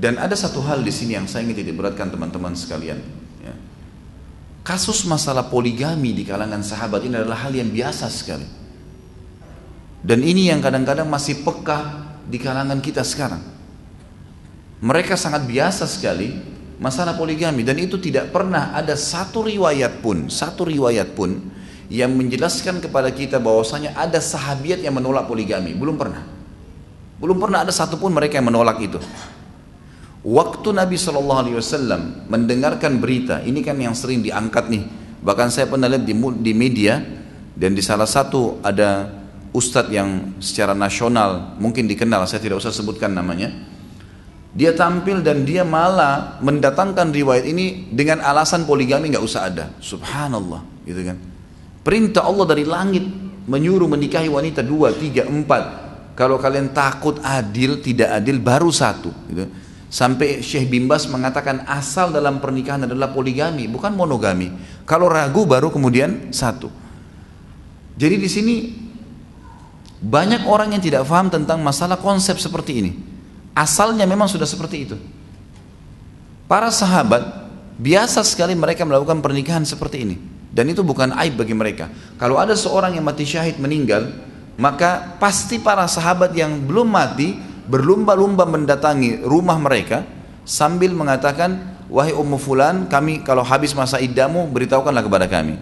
Dan ada satu hal di sini yang saya ingin titik beratkan teman-teman sekalian. Ya. Kasus masalah poligami di kalangan sahabat ini adalah hal yang biasa sekali. Dan ini yang kadang-kadang masih peka di kalangan kita sekarang. Mereka sangat biasa sekali masalah poligami, dan itu tidak pernah ada satu riwayat pun yang menjelaskan kepada kita bahwasanya ada sahabiat yang menolak poligami. Belum pernah ada satupun mereka yang menolak itu. Waktu Nabi SAW mendengarkan berita, ini kan yang sering diangkat nih, bahkan saya pernah lihat di media, dan di salah satu ada ustadz yang secara nasional mungkin dikenal, saya tidak usah sebutkan namanya, dia tampil dan dia malah mendatangkan riwayat ini dengan alasan poligami nggak usah ada. Subhanallah, gitu kan. Perintah Allah dari langit menyuruh menikahi wanita 2, 3, 4. Kalau kalian takut adil, tidak adil, baru 1, gitu. Sampai Syekh Bin Baz mengatakan asal dalam pernikahan adalah poligami, bukan monogami. Kalau ragu baru kemudian 1. Jadi di sini banyak orang yang tidak paham tentang masalah konsep seperti ini. Asalnya memang sudah seperti itu. Para sahabat biasa sekali mereka melakukan pernikahan seperti ini, dan itu bukan aib bagi mereka. Kalau ada seorang yang mati syahid meninggal, maka pasti para sahabat yang belum mati berlumba-lumba mendatangi rumah mereka sambil mengatakan, wahai Ummu Fulan, kami kalau habis masa iddamu beritahukanlah kepada kami.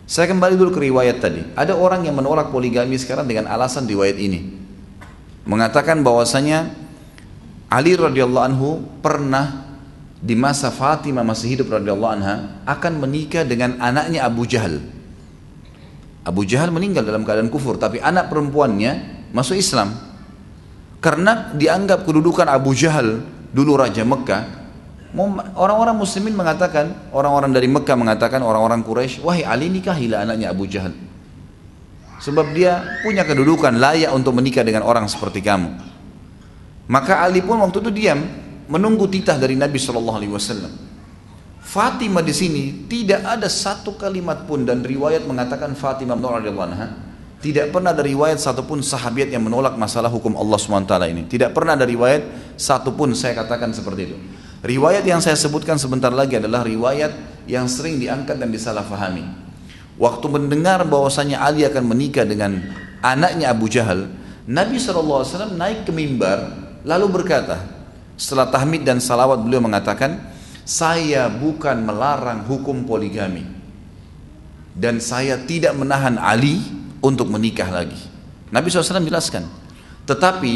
Saya kembali dulu ke riwayat tadi. Ada orang yang menolak poligami sekarang dengan alasan riwayat ini, mengatakan bahwasanya Ali radhiyallahu anhu pernah di masa Fatimah masih hidup radhiyallahu anha akan menikah dengan anaknya Abu Jahal. Abu Jahal meninggal dalam keadaan kufur, tapi anak perempuannya masuk Islam. Karena dianggap kedudukan Abu Jahal dulu Raja Mekah, orang-orang muslimin mengatakan, orang-orang dari Mekah mengatakan, orang-orang Quraisy, wahai Ali, nikahilah anaknya Abu Jahal, sebab dia punya kedudukan layak untuk menikah dengan orang seperti kamu. Maka Ali pun waktu itu diam menunggu titah dari Nabi SAW. Fatimah di sini tidak ada satu kalimat pun, dan riwayat mengatakan Fatimah radhiyallahu anha tidak pernah ada riwayat satupun sahabiat yang menolak masalah hukum Allah SWT ini. Tidak pernah ada riwayat satupun, saya katakan seperti itu. Riwayat yang saya sebutkan sebentar lagi adalah riwayat yang sering diangkat dan disalahfahami. Waktu mendengar bahwasanya Ali akan menikah dengan anaknya Abu Jahal, Nabi SAW naik ke mimbar lalu berkata, setelah tahmid dan salawat beliau mengatakan, saya bukan melarang hukum poligami, dan saya tidak menahan Ali untuk menikah lagi. Nabi SAW jelaskan, tetapi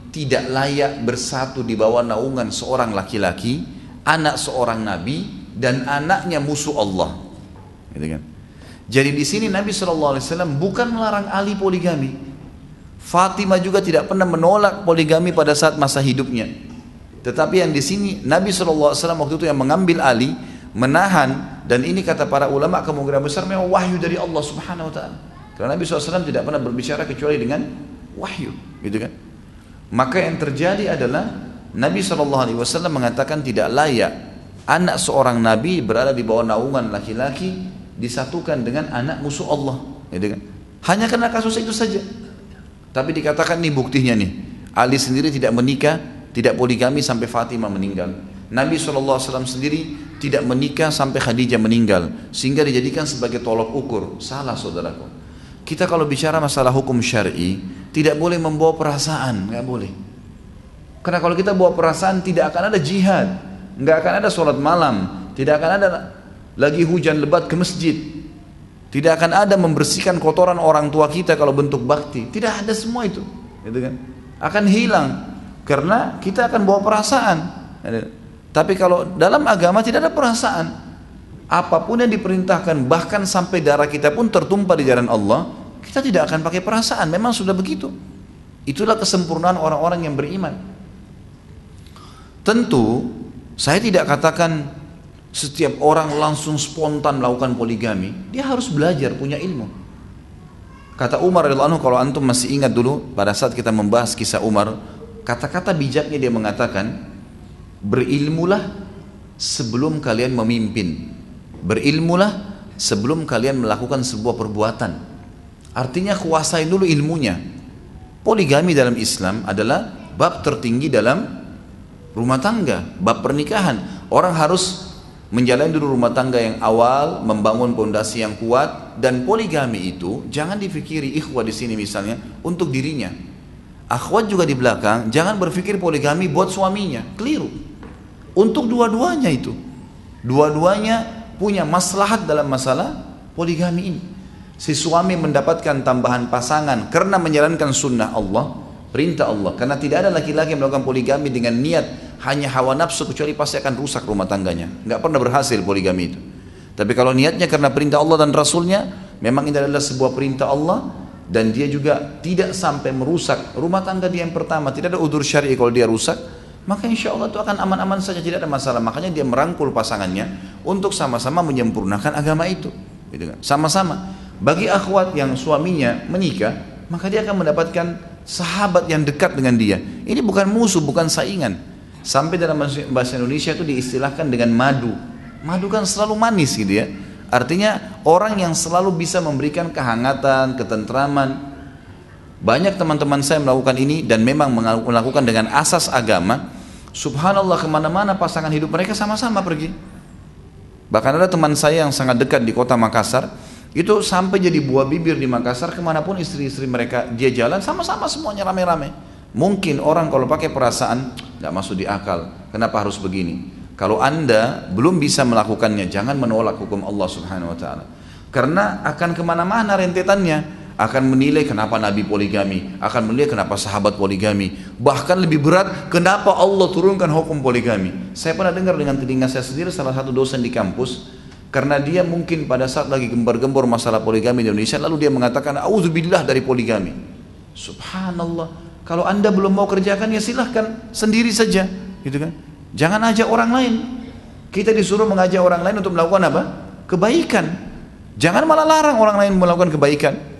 tidak layak bersatu di bawah naungan seorang laki-laki, anak seorang nabi, dan anaknya musuh Allah. Gitu kan? Jadi di sini Nabi SAW bukan melarang Ali poligami. Fatimah juga tidak pernah menolak poligami pada saat masa hidupnya. Tetapi yang di sini Nabi SAW waktu itu yang mengambil Ali, menahan, dan ini kata para ulama kemungkinan besar memang wahyu dari Allah Subhanahu Wa Taala. Karena Nabi SAW tidak pernah berbicara kecuali dengan wahyu, gitu kan? Maka yang terjadi adalah Nabi SAW mengatakan tidak layak anak seorang nabi berada di bawah naungan laki-laki disatukan dengan anak musuh Allah, gitu kan? Hanya karena kasus itu saja. Tapi dikatakan nih buktinya nih, Ali sendiri tidak menikah, tidak poligami sampai Fatimah meninggal. Nabi SAW sendiri tidak menikah sampai Khadijah meninggal, sehingga dijadikan sebagai tolok ukur. Salah saudaraku. Kita kalau bicara masalah hukum syar'i tidak boleh membawa perasaan, nggak boleh. Karena kalau kita bawa perasaan tidak akan ada jihad, nggak akan ada sholat malam, tidak akan ada lagi hujan lebat ke masjid, tidak akan ada membersihkan kotoran orang tua kita kalau bentuk bakti, tidak ada semua itu, gitu kan? Akan hilang karena kita akan bawa perasaan. Tapi kalau dalam agama tidak ada perasaan, apapun yang diperintahkan, bahkan sampai darah kita pun tertumpah di jalan Allah, kita tidak akan pakai perasaan. Memang sudah begitu. Itulah kesempurnaan orang-orang yang beriman. Tentu saya tidak katakan setiap orang langsung spontan melakukan poligami. Dia harus belajar, punya ilmu. Kata Umar radhiyallahu anhu, kalau antum masih ingat dulu pada saat kita membahas kisah Umar, kata-kata bijaknya dia mengatakan, berilmulah sebelum kalian memimpin, berilmulah sebelum kalian melakukan sebuah perbuatan. Artinya kuasai dulu ilmunya. Poligami dalam Islam adalah bab tertinggi dalam Rumah tangga, bab pernikahan, orang harus menjalani dulu rumah tangga yang awal, membangun pondasi yang kuat. Dan poligami itu jangan difikiri ikhwah di sini misalnya untuk dirinya. Akhwat juga di belakang, jangan berpikir poligami buat suaminya, keliru. Untuk dua-duanya itu, dua-duanya punya maslahat dalam masalah poligami ini. Si suami mendapatkan tambahan pasangan karena menjalankan sunnah Allah, perintah Allah. Karena tidak ada laki-laki yang melakukan poligami dengan niat hanya hawa nafsu, kecuali pasti akan rusak rumah tangganya. Nggak pernah berhasil poligami itu. Tapi kalau niatnya karena perintah Allah dan Rasulnya, memang ini adalah sebuah perintah Allah, dan dia juga tidak sampai merusak rumah tangga dia yang pertama, tidak ada udzur syar'i kalau dia rusak, maka insya Allah itu akan aman-aman saja, tidak ada masalah. Makanya dia merangkul pasangannya untuk sama-sama menyempurnakan agama itu, gitu kan? Sama-sama. Bagi akhwat yang suaminya menikah, maka dia akan mendapatkan sahabat yang dekat dengan dia. Ini bukan musuh, bukan saingan. Sampai dalam bahasa Indonesia itu diistilahkan dengan madu. Madu kan selalu manis gitu ya. Artinya orang yang selalu bisa memberikan kehangatan, ketentraman. Banyak teman-teman saya melakukan ini dan memang melakukan dengan asas agama. Subhanallah, kemana-mana pasangan hidup mereka sama-sama pergi. Bahkan ada teman saya yang sangat dekat di kota Makassar, itu sampai jadi buah bibir di Makassar, kemanapun istri-istri mereka dia jalan sama-sama semuanya rame-rame. Mungkin orang kalau pakai perasaan nggak masuk di akal, kenapa harus begini? Kalau Anda belum bisa melakukannya, jangan menolak hukum Allah Subhanahu wa Ta'ala, karena akan kemana-mana rentetannya. Akan menilai kenapa Nabi poligami, akan menilai kenapa sahabat poligami, bahkan lebih berat kenapa Allah turunkan hukum poligami. Saya pernah dengar dengan telinga saya sendiri salah satu dosen di kampus, karena dia mungkin pada saat lagi gembar-gembor masalah poligami di Indonesia, lalu dia mengatakan auzubillah dari poligami. Subhanallah, kalau Anda belum mau kerjakan ya silahkan sendiri saja, gitu kan? Jangan ajak orang lain. Kita disuruh mengajak orang lain untuk melakukan apa? Kebaikan. Jangan malah larang orang lain melakukan kebaikan.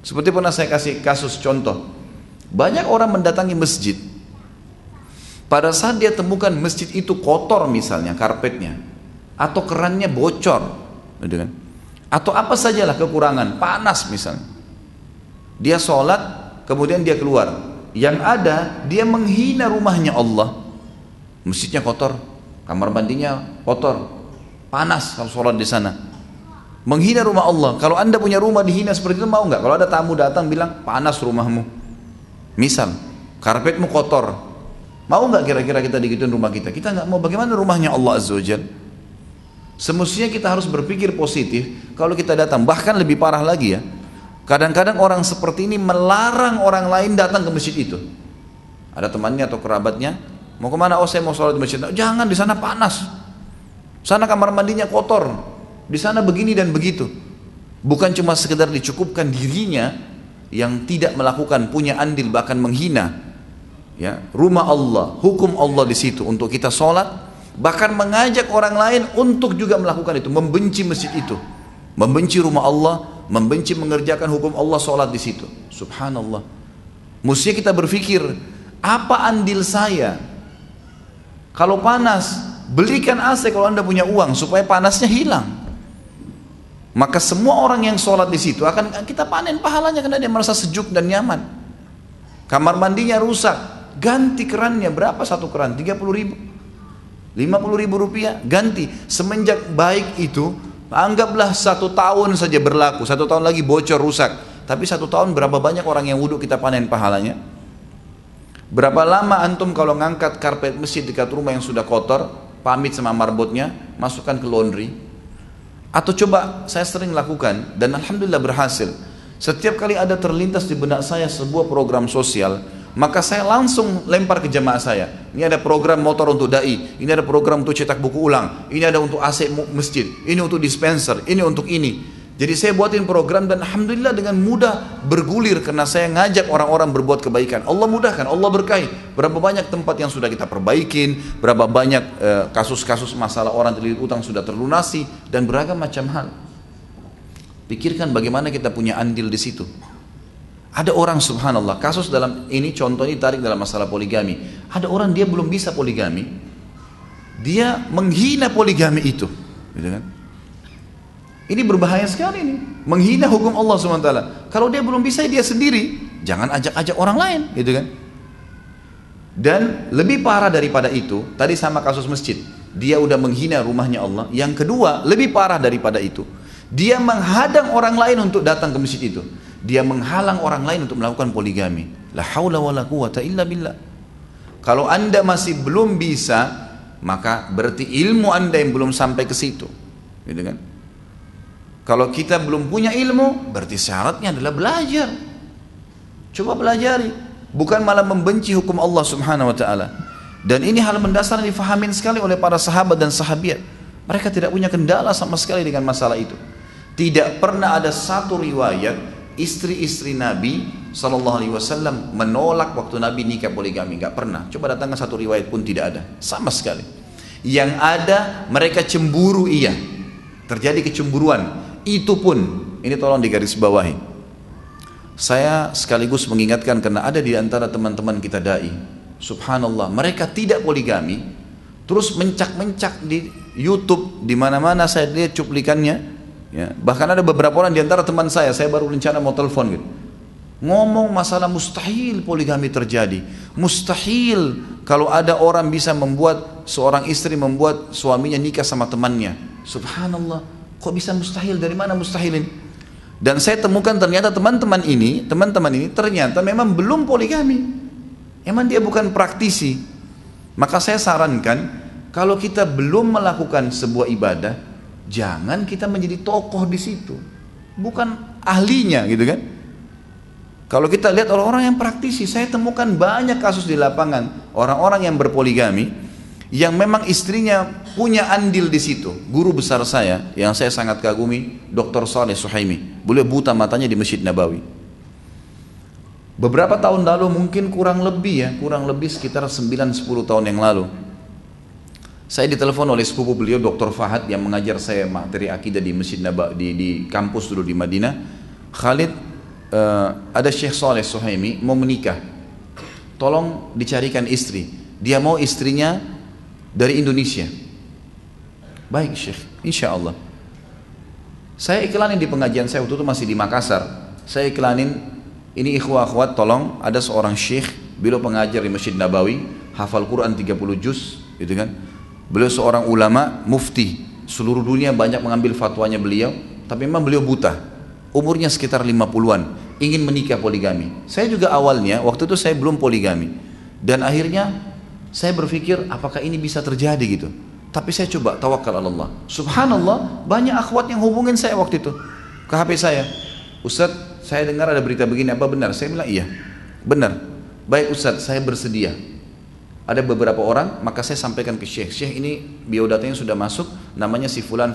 Seperti pernah saya kasih kasus contoh. Banyak orang mendatangi masjid. Pada saat dia temukan masjid itu kotor misalnya karpetnya, atau kerannya bocor, gitu kan? Atau apa sajalah kekurangan, panas misalnya. Dia sholat, kemudian dia keluar. Yang ada, dia menghina rumahnya Allah. Masjidnya kotor, kamar mandinya kotor, panas kalau sholat di sana. Menghina rumah Allah. Kalau Anda punya rumah dihina seperti itu, mau nggak? Kalau ada tamu datang bilang panas rumahmu, misal karpetmu kotor, mau nggak kira-kira kita digituin rumah kita? Kita nggak mau. Bagaimana rumahnya Allah Azza wa Jalla? Semestinya kita harus berpikir positif. Kalau kita datang, bahkan lebih parah lagi ya, kadang-kadang orang seperti ini melarang orang lain datang ke masjid itu. Ada temannya atau kerabatnya, mau kemana? Oh saya mau sholat di masjid. Jangan, di sana panas, sana kamar mandinya kotor, di sana begini dan begitu. Bukan cuma sekedar dicukupkan dirinya yang tidak melakukan, punya andil, bahkan menghina ya rumah Allah, hukum Allah di situ untuk kita sholat, bahkan mengajak orang lain untuk juga melakukan itu, membenci masjid itu, membenci rumah Allah, membenci mengerjakan hukum Allah, sholat di situ. Subhanallah. Mestinya kita berpikir, apa andil saya? Kalau panas, belikan AC kalau Anda punya uang supaya panasnya hilang. Maka semua orang yang sholat di situ akan kita panen pahalanya karena dia merasa sejuk dan nyaman. Kamar mandinya rusak, ganti kerannya. Berapa satu keran? 30 ribu, 50 ribu rupiah, ganti. Semenjak baik itu, anggaplah 1 tahun saja berlaku, 1 tahun lagi bocor rusak. Tapi 1 tahun berapa banyak orang yang wudhu kita panen pahalanya? Berapa lama antum kalau ngangkat karpet masjid dekat rumah yang sudah kotor, pamit sama marbotnya, masukkan ke laundry? Atau coba saya sering lakukan dan alhamdulillah berhasil. Setiap kali ada terlintas di benak saya sebuah program sosial, maka saya langsung lempar ke jamaah saya. Ini ada program motor untuk dai, ini ada program untuk cetak buku ulang, ini ada untuk AC masjid, ini untuk dispenser, ini untuk ini. Jadi saya buatin program dan alhamdulillah dengan mudah bergulir karena saya ngajak orang-orang berbuat kebaikan. Allah mudahkan, Allah berkahi. Berapa banyak tempat yang sudah kita perbaikin, berapa banyak kasus-kasus masalah orang terlilit utang sudah terlunasi, dan beragam macam hal. Pikirkan bagaimana kita punya andil di situ. Ada orang subhanallah, kasus dalam ini contoh ini tarik dalam masalah poligami. Ada orang dia belum bisa poligami, dia menghina poligami itu, gitu kan? Ini berbahaya sekali ini, menghina hukum Allah SWT. Kalau dia belum bisa dia sendiri, jangan ajak-ajak orang lain, gitu kan? Dan lebih parah daripada itu, tadi sama kasus masjid, dia udah menghina rumahnya Allah. Yang kedua, lebih parah daripada itu, dia menghadang orang lain untuk datang ke masjid itu. Dia menghalang orang lain untuk melakukan poligami. La haula wala quwata illa billah. Kalau Anda masih belum bisa, maka berarti ilmu Anda yang belum sampai ke situ, gitu kan? Kalau kita belum punya ilmu, berarti syaratnya adalah belajar. Coba pelajari. Bukan malah membenci hukum Allah subhanahu wa ta'ala. Dan ini hal mendasar yang difahamin sekali oleh para sahabat dan sahabiat. Mereka tidak punya kendala sama sekali dengan masalah itu. Tidak pernah ada satu riwayat istri-istri Nabi SAW menolak waktu Nabi nikah poligami. Gak pernah. Coba datangkan satu riwayat pun tidak ada. Sama sekali. Yang ada mereka cemburu, iya. Terjadi kecemburuan. Itu pun, ini tolong digarisbawahi. Saya sekaligus mengingatkan karena ada di antara teman-teman kita dai, subhanallah, mereka tidak poligami, terus mencak-mencak di YouTube, di mana-mana saya lihat cuplikannya, ya. Bahkan ada beberapa orang di antara teman saya baru rencana mau telepon gitu, ngomong masalah mustahil poligami terjadi, mustahil kalau ada orang bisa membuat seorang istri membuat suaminya nikah sama temannya. Subhanallah, kok bisa mustahil? Dari mana mustahil ini? Dan saya temukan ternyata teman-teman ini ternyata memang belum poligami. Emang dia bukan praktisi. Maka saya sarankan, kalau kita belum melakukan sebuah ibadah, jangan kita menjadi tokoh di situ. Bukan ahlinya, gitu kan? Kalau kita lihat orang-orang yang praktisi, saya temukan banyak kasus di lapangan, orang-orang yang berpoligami yang memang istrinya punya andil di situ. Guru besar saya yang saya sangat kagumi, Dr. Saleh Suhaimi. Beliau buta matanya di Masjid Nabawi. Beberapa tahun lalu, mungkin kurang lebih sekitar 9-10 tahun yang lalu, saya ditelepon oleh sepupu beliau, Dr. Fahad, yang mengajar saya materi akidah di Masjid Nabawi, di kampus dulu di Madinah. Khalid, ada Syekh Saleh Suhaimi mau menikah, tolong dicarikan istri. Dia mau istrinya dari Indonesia. Baik Syekh, insya Allah. Saya iklanin di pengajian saya waktu itu masih di Makassar. Saya iklanin, ini ikhwah akhwat, tolong, ada seorang Syekh, beliau pengajar di Masjid Nabawi, hafal Quran 30 juz, gitu kan. Beliau seorang ulama, mufti, seluruh dunia banyak mengambil fatwanya beliau, tapi memang beliau buta. Umurnya sekitar 50-an, ingin menikah poligami. Saya juga awalnya, waktu itu saya belum poligami. Dan akhirnya saya berpikir apakah ini bisa terjadi gitu. Tapi saya coba tawakal Allah. Subhanallah, banyak akhwat yang hubungin saya waktu itu ke HP saya. Ustaz, saya dengar ada berita begini, apa benar? Saya bilang iya, benar. Baik Ustaz, saya bersedia. Ada beberapa orang, maka saya sampaikan ke Syekh. Syekh, ini biodatanya sudah masuk, namanya si fulan,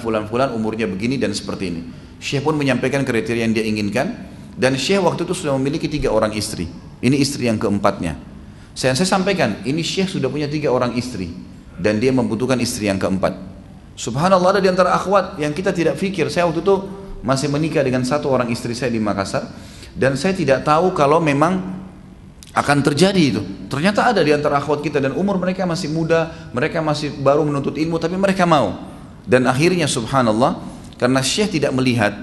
umurnya begini dan seperti ini. Syekh pun menyampaikan kriteria yang dia inginkan. Dan Syekh waktu itu sudah memiliki 3 orang istri. Ini istri yang keempatnya. Saya sampaikan, ini Syekh sudah punya 3 orang istri dan dia membutuhkan istri yang keempat. Subhanallah, ada di antara akhwat yang kita tidak fikir. Saya waktu itu masih menikah dengan 1 orang istri saya di Makassar, dan saya tidak tahu kalau memang akan terjadi itu. Ternyata ada di antara akhwat kita, dan umur mereka masih muda, mereka masih baru menuntut ilmu, tapi mereka mau. Dan akhirnya subhanallah, karena Syekh tidak melihat,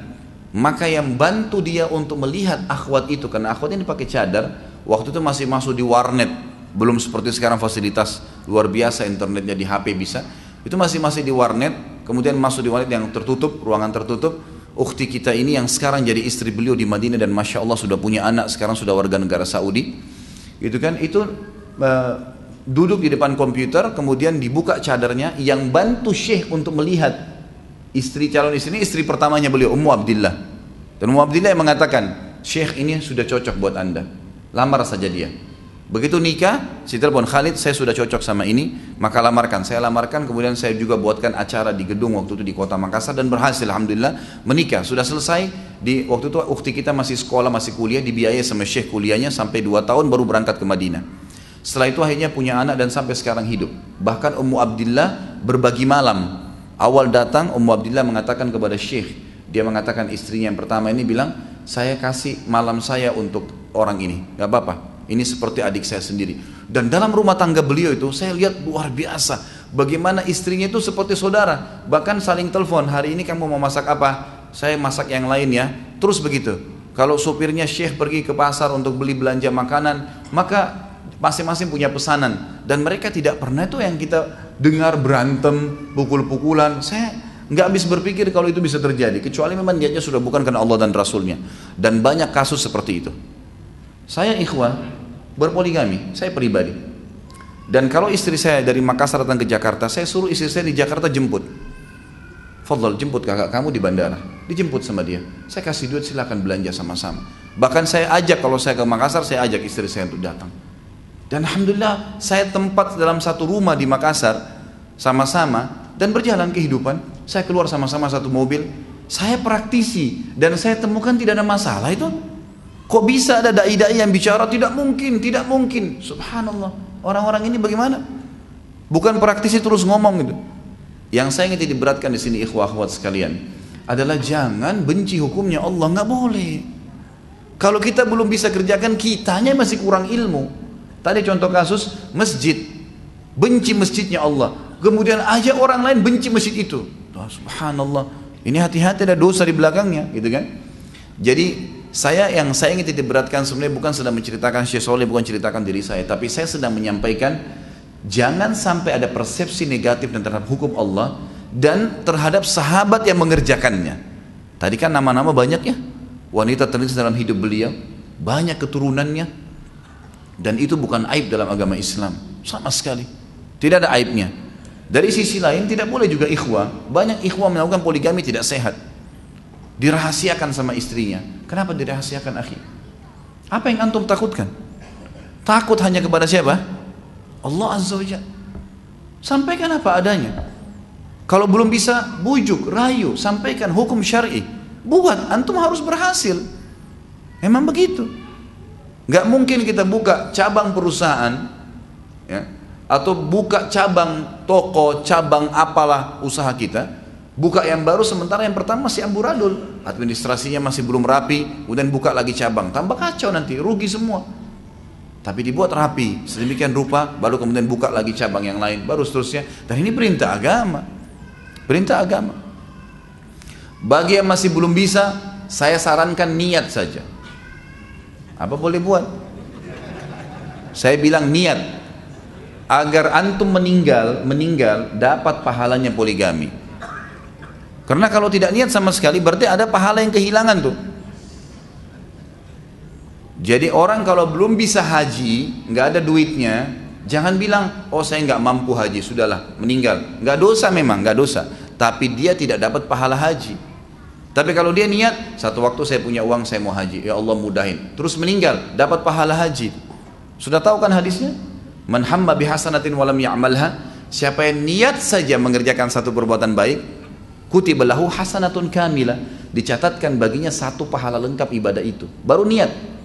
maka yang bantu dia untuk melihat akhwat itu, karena akhwat ini pakai cadar, waktu itu masih masuk di warnet, belum seperti sekarang fasilitas luar biasa internetnya di HP bisa. Itu masih di warnet, kemudian masuk di warnet yang tertutup, ruangan tertutup. Ukhti kita ini yang sekarang jadi istri beliau di Madinah dan masya Allah sudah punya anak, sekarang sudah warga negara Saudi, gitu kan? Itu duduk di depan komputer, kemudian dibuka cadarnya. Yang bantu Syekh untuk melihat calon istri ini, istri pertamanya beliau, Ummu Abdillah. Dan Ummu Abdillah yang mengatakan, Syekh ini sudah cocok buat anda, lamar saja dia. Begitu nikah, si telepon, Khalid, saya sudah cocok sama ini, maka lamarkan. Saya lamarkan, kemudian saya juga buatkan acara di gedung waktu itu di kota Makassar, dan berhasil alhamdulillah menikah. Sudah selesai, waktu itu ukhti kita masih sekolah, masih kuliah, dibiayai sama Syekh kuliahnya sampai 2 tahun baru berangkat ke Madinah. Setelah itu akhirnya punya anak dan sampai sekarang hidup. Bahkan Ummu Abdillah berbagi malam. Awal datang Ummu Abdillah mengatakan kepada Syekh, dia mengatakan istrinya yang pertama ini bilang, saya kasih malam saya untuk orang ini, gak apa-apa, ini seperti adik saya sendiri. Dan dalam rumah tangga beliau itu saya lihat luar biasa, bagaimana istrinya itu seperti saudara. Bahkan saling telepon, hari ini kamu mau masak apa? Saya masak yang lain ya. Terus begitu, kalau supirnya Syekh pergi ke pasar untuk beli belanja makanan, maka masing-masing punya pesanan, dan mereka tidak pernah itu yang kita dengar berantem, pukul-pukulan. Saya nggak habis berpikir kalau itu bisa terjadi, kecuali memang niatnya sudah bukan karena Allah dan Rasulnya. Dan banyak kasus seperti itu. Saya ikhwah berpoligami, saya pribadi. Dan kalau istri saya dari Makassar datang ke Jakarta, saya suruh istri saya di Jakarta jemput. Fadl, jemput kakak kamu di bandara. Dijemput sama dia. Saya kasih duit, silakan belanja sama-sama. Bahkan saya ajak, kalau saya ke Makassar, saya ajak istri saya untuk datang. Dan alhamdulillah, saya tempat dalam satu rumah di Makassar sama-sama, dan berjalan kehidupan. Saya keluar sama-sama satu mobil. Saya praktisi dan saya temukan tidak ada masalah itu. Kok bisa ada dai-dai yang bicara tidak mungkin, tidak mungkin. Subhanallah. Orang-orang ini bagaimana? Bukan praktisi terus ngomong gitu. Yang saya ingin diberatkan di sini ikhwah-akhwat sekalian adalah jangan benci hukumnya Allah, nggak boleh. Kalau kita belum bisa kerjakan, kitanya masih kurang ilmu. Tadi contoh kasus masjid, benci masjidnya Allah, kemudian ajak orang lain benci masjid itu. Subhanallah, ini hati-hati ada dosa di belakangnya, gitu kan? Jadi yang saya ingin diberatkan sebenarnya bukan sedang menceritakan Syekh Soleh, bukan ceritakan diri saya, tapi saya sedang menyampaikan jangan sampai ada persepsi negatif terhadap hukum Allah dan terhadap sahabat yang mengerjakannya. Tadi kan nama-nama banyak ya, wanita terlibat dalam hidup beliau, banyak keturunannya, dan itu bukan aib dalam agama Islam sama sekali, tidak ada aibnya. Dari sisi lain tidak boleh juga ikhwah, banyak ikhwah melakukan poligami tidak sehat, dirahasiakan sama istrinya. Kenapa dirahasiakan akhi? Apa yang antum takutkan? Takut hanya kepada siapa? Allah Azza wa Jalla. Sampaikan apa adanya. Kalau belum bisa, bujuk, rayu, sampaikan hukum syar'i. Buat, antum harus berhasil. Memang begitu. Gak mungkin kita buka cabang perusahaan, ya, atau buka cabang toko, cabang apalah usaha kita, buka yang baru sementara yang pertama masih amburadul, administrasinya masih belum rapi, kemudian buka lagi cabang, tambah kacau nanti, rugi semua. Tapi dibuat rapi, sedemikian rupa, baru kemudian buka lagi cabang yang lain, baru seterusnya. Dan ini perintah agama. Perintah agama. Bagi yang masih belum bisa, saya sarankan niat saja. Apa boleh buat? Saya bilang niat. Agar antum meninggal dapat pahalanya poligami. Karena kalau tidak niat sama sekali, berarti ada pahala yang kehilangan tuh. Jadi orang kalau belum bisa haji, nggak ada duitnya, jangan bilang, oh saya nggak mampu haji, sudahlah meninggal. Nggak dosa memang, nggak dosa. Tapi dia tidak dapat pahala haji. Tapi kalau dia niat, satu waktu saya punya uang, saya mau haji, ya Allah mudahin. Terus meninggal, dapat pahala haji. Sudah tahu kan hadisnya? Man hamma bihasanatin walam ya'malha. Siapa yang niat saja mengerjakan satu perbuatan baik, kutiba lahu hasanatun kamilah. Dicatatkan baginya satu pahala lengkap ibadah itu. Baru niat.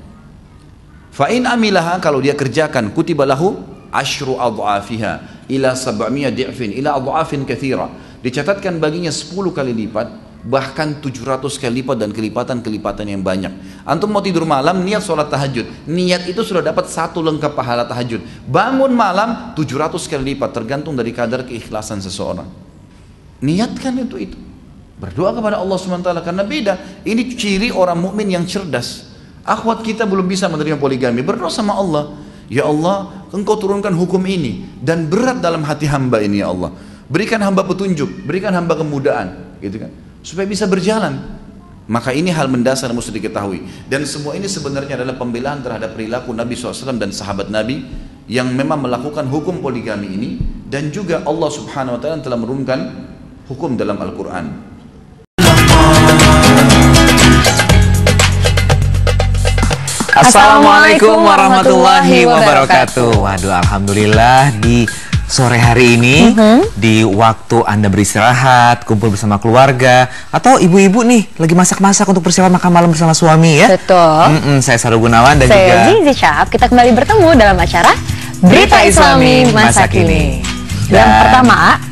Fa'in amilaha, kalau dia kerjakan, kutiba lahu asyru adha'afiha ila 700 di'fin ila adha'afin katsira. Dicatatkan baginya 10 kali lipat, bahkan 700 kali lipat dan kelipatan-kelipatan yang banyak. Antum mau tidur malam, niat sholat tahajud, niat itu sudah dapat satu lengkap pahala tahajud. Bangun malam 700 kali lipat, tergantung dari kadar keikhlasan seseorang. Niatkan itu. Berdoa kepada Allah SWT, karena beda. Ini ciri orang mukmin yang cerdas. Akhwat kita belum bisa menerima poligami, berdoa sama Allah, ya Allah, engkau turunkan hukum ini dan berat dalam hati hamba ini ya Allah, berikan hamba petunjuk, berikan hamba kemudahan, gitu kan, supaya bisa berjalan. Maka ini hal mendasar yang mesti diketahui, dan semua ini sebenarnya adalah pembelaan terhadap perilaku Nabi SAW dan sahabat Nabi yang memang melakukan hukum poligami ini, dan juga Allah Subhanahu Wa Taala telah menurunkan hukum dalam Al-Quran. Assalamualaikum warahmatullahi wabarakatuh. Waduh, alhamdulillah di sore hari ini, di waktu Anda beristirahat, kumpul bersama keluarga, atau ibu-ibu nih lagi masak-masak untuk persiapan makan malam bersama suami ya. Betul. Saya Saru Gunawan dan saya Zizi Syahab. Kita kembali bertemu dalam acara Berita Islami Masa Kini. Yang pertama,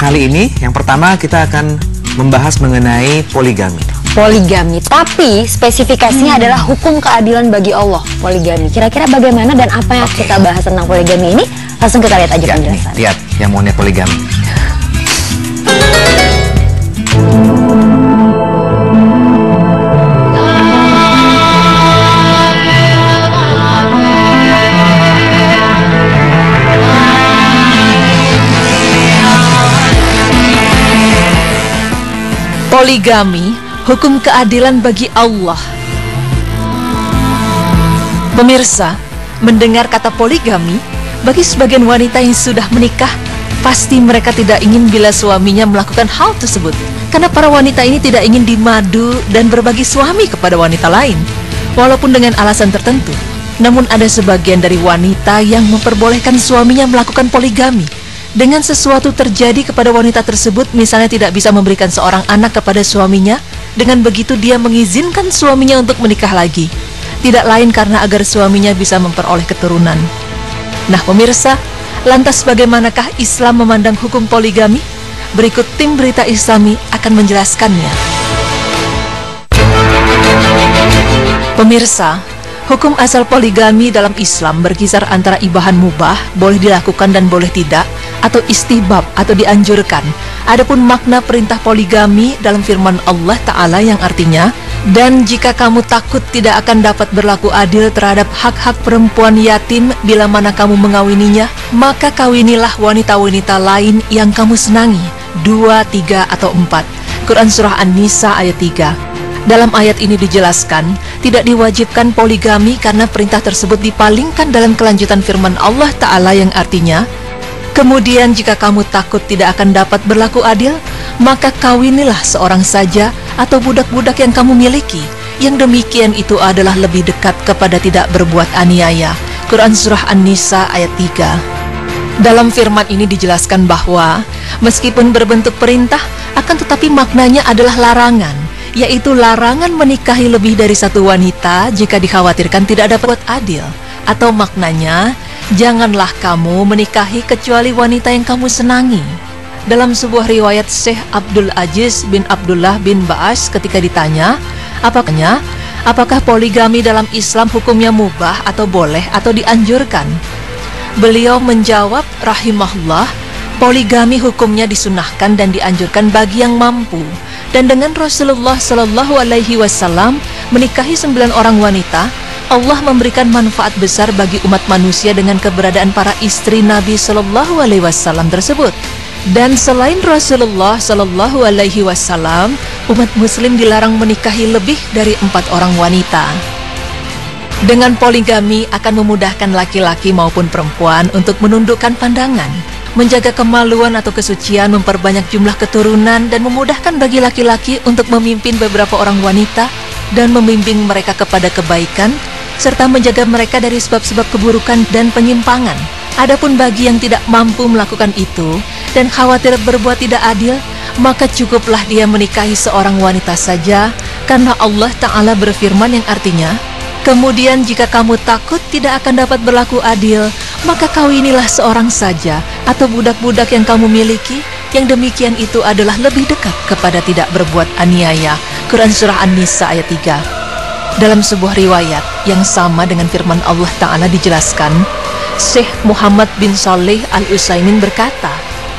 kali ini yang pertama kita akan membahas mengenai poligami. Poligami, tapi spesifikasinya adalah hukum keadilan bagi Allah. Poligami, kira-kira bagaimana dan apa yang kita bahas tentang poligami ini? Langsung kita lihat aja penjelasan. Lihat yang mau poligami. Poligami, hukum keadilan bagi Allah. Pemirsa, mendengar kata poligami, bagi sebagian wanita yang sudah menikah, pasti mereka tidak ingin bila suaminya melakukan hal tersebut. Karena para wanita ini tidak ingin dimadu dan berbagi suami kepada wanita lain, walaupun dengan alasan tertentu. Namun ada sebagian dari wanita yang memperbolehkan suaminya melakukan poligami. Dengan sesuatu terjadi kepada wanita tersebut, misalnya tidak bisa memberikan seorang anak kepada suaminya, dengan begitu dia mengizinkan suaminya untuk menikah lagi. Tidak lain karena agar suaminya bisa memperoleh keturunan. Nah pemirsa, lantas bagaimanakah Islam memandang hukum poligami? Berikut tim Berita Islami akan menjelaskannya. Pemirsa, hukum asal poligami dalam Islam berkisar antara ibahan mubah, boleh dilakukan dan boleh tidak, atau istihbab atau dianjurkan. Adapun makna perintah poligami dalam firman Allah Ta'ala yang artinya, dan jika kamu takut tidak akan dapat berlaku adil terhadap hak-hak perempuan yatim bila mana kamu mengawininya, maka kawinilah wanita-wanita lain yang kamu senangi. 2, 3, atau 4. Quran Surah An-Nisa ayat 3. Dalam ayat ini dijelaskan, tidak diwajibkan poligami karena perintah tersebut dipalingkan dalam kelanjutan firman Allah Ta'ala yang artinya, kemudian jika kamu takut tidak akan dapat berlaku adil, maka kawinilah seorang saja atau budak-budak yang kamu miliki. Yang demikian itu adalah lebih dekat kepada tidak berbuat aniaya. Quran Surah An-Nisa ayat 3. Dalam firman ini dijelaskan bahwa meskipun berbentuk perintah, akan tetapi maknanya adalah larangan, yaitu larangan menikahi lebih dari satu wanita jika dikhawatirkan tidak dapat adil. Atau maknanya, janganlah kamu menikahi kecuali wanita yang kamu senangi. Dalam sebuah riwayat Syekh Abdul Aziz bin Abdullah bin Ba'as ketika ditanya, apakah poligami dalam Islam hukumnya mubah atau boleh atau dianjurkan? Beliau menjawab rahimahullah, poligami hukumnya disunahkan dan dianjurkan bagi yang mampu. Dan dengan Rasulullah Shallallahu Alaihi Wasallam menikahi 9 orang wanita, Allah memberikan manfaat besar bagi umat manusia dengan keberadaan para istri Nabi Shallallahu Alaihi Wasallam tersebut. Dan selain Rasulullah Shallallahu Alaihi Wasallam, umat Muslim dilarang menikahi lebih dari 4 orang wanita. Dengan poligami akan memudahkan laki-laki maupun perempuan untuk menundukkan pandangan, menjaga kemaluan atau kesucian, memperbanyak jumlah keturunan, dan memudahkan bagi laki-laki untuk memimpin beberapa orang wanita dan membimbing mereka kepada kebaikan, serta menjaga mereka dari sebab-sebab keburukan dan penyimpangan. Adapun bagi yang tidak mampu melakukan itu dan khawatir berbuat tidak adil, maka cukuplah dia menikahi seorang wanita saja, karena Allah Ta'ala berfirman yang artinya, kemudian jika kamu takut tidak akan dapat berlaku adil, maka kawinilah seorang saja atau budak-budak yang kamu miliki, yang demikian itu adalah lebih dekat kepada tidak berbuat aniaya. Quran Surah An-Nisa ayat 3. Dalam sebuah riwayat yang sama dengan firman Allah Ta'ala dijelaskan, Syekh Muhammad bin Saleh Al-Utsaimin berkata,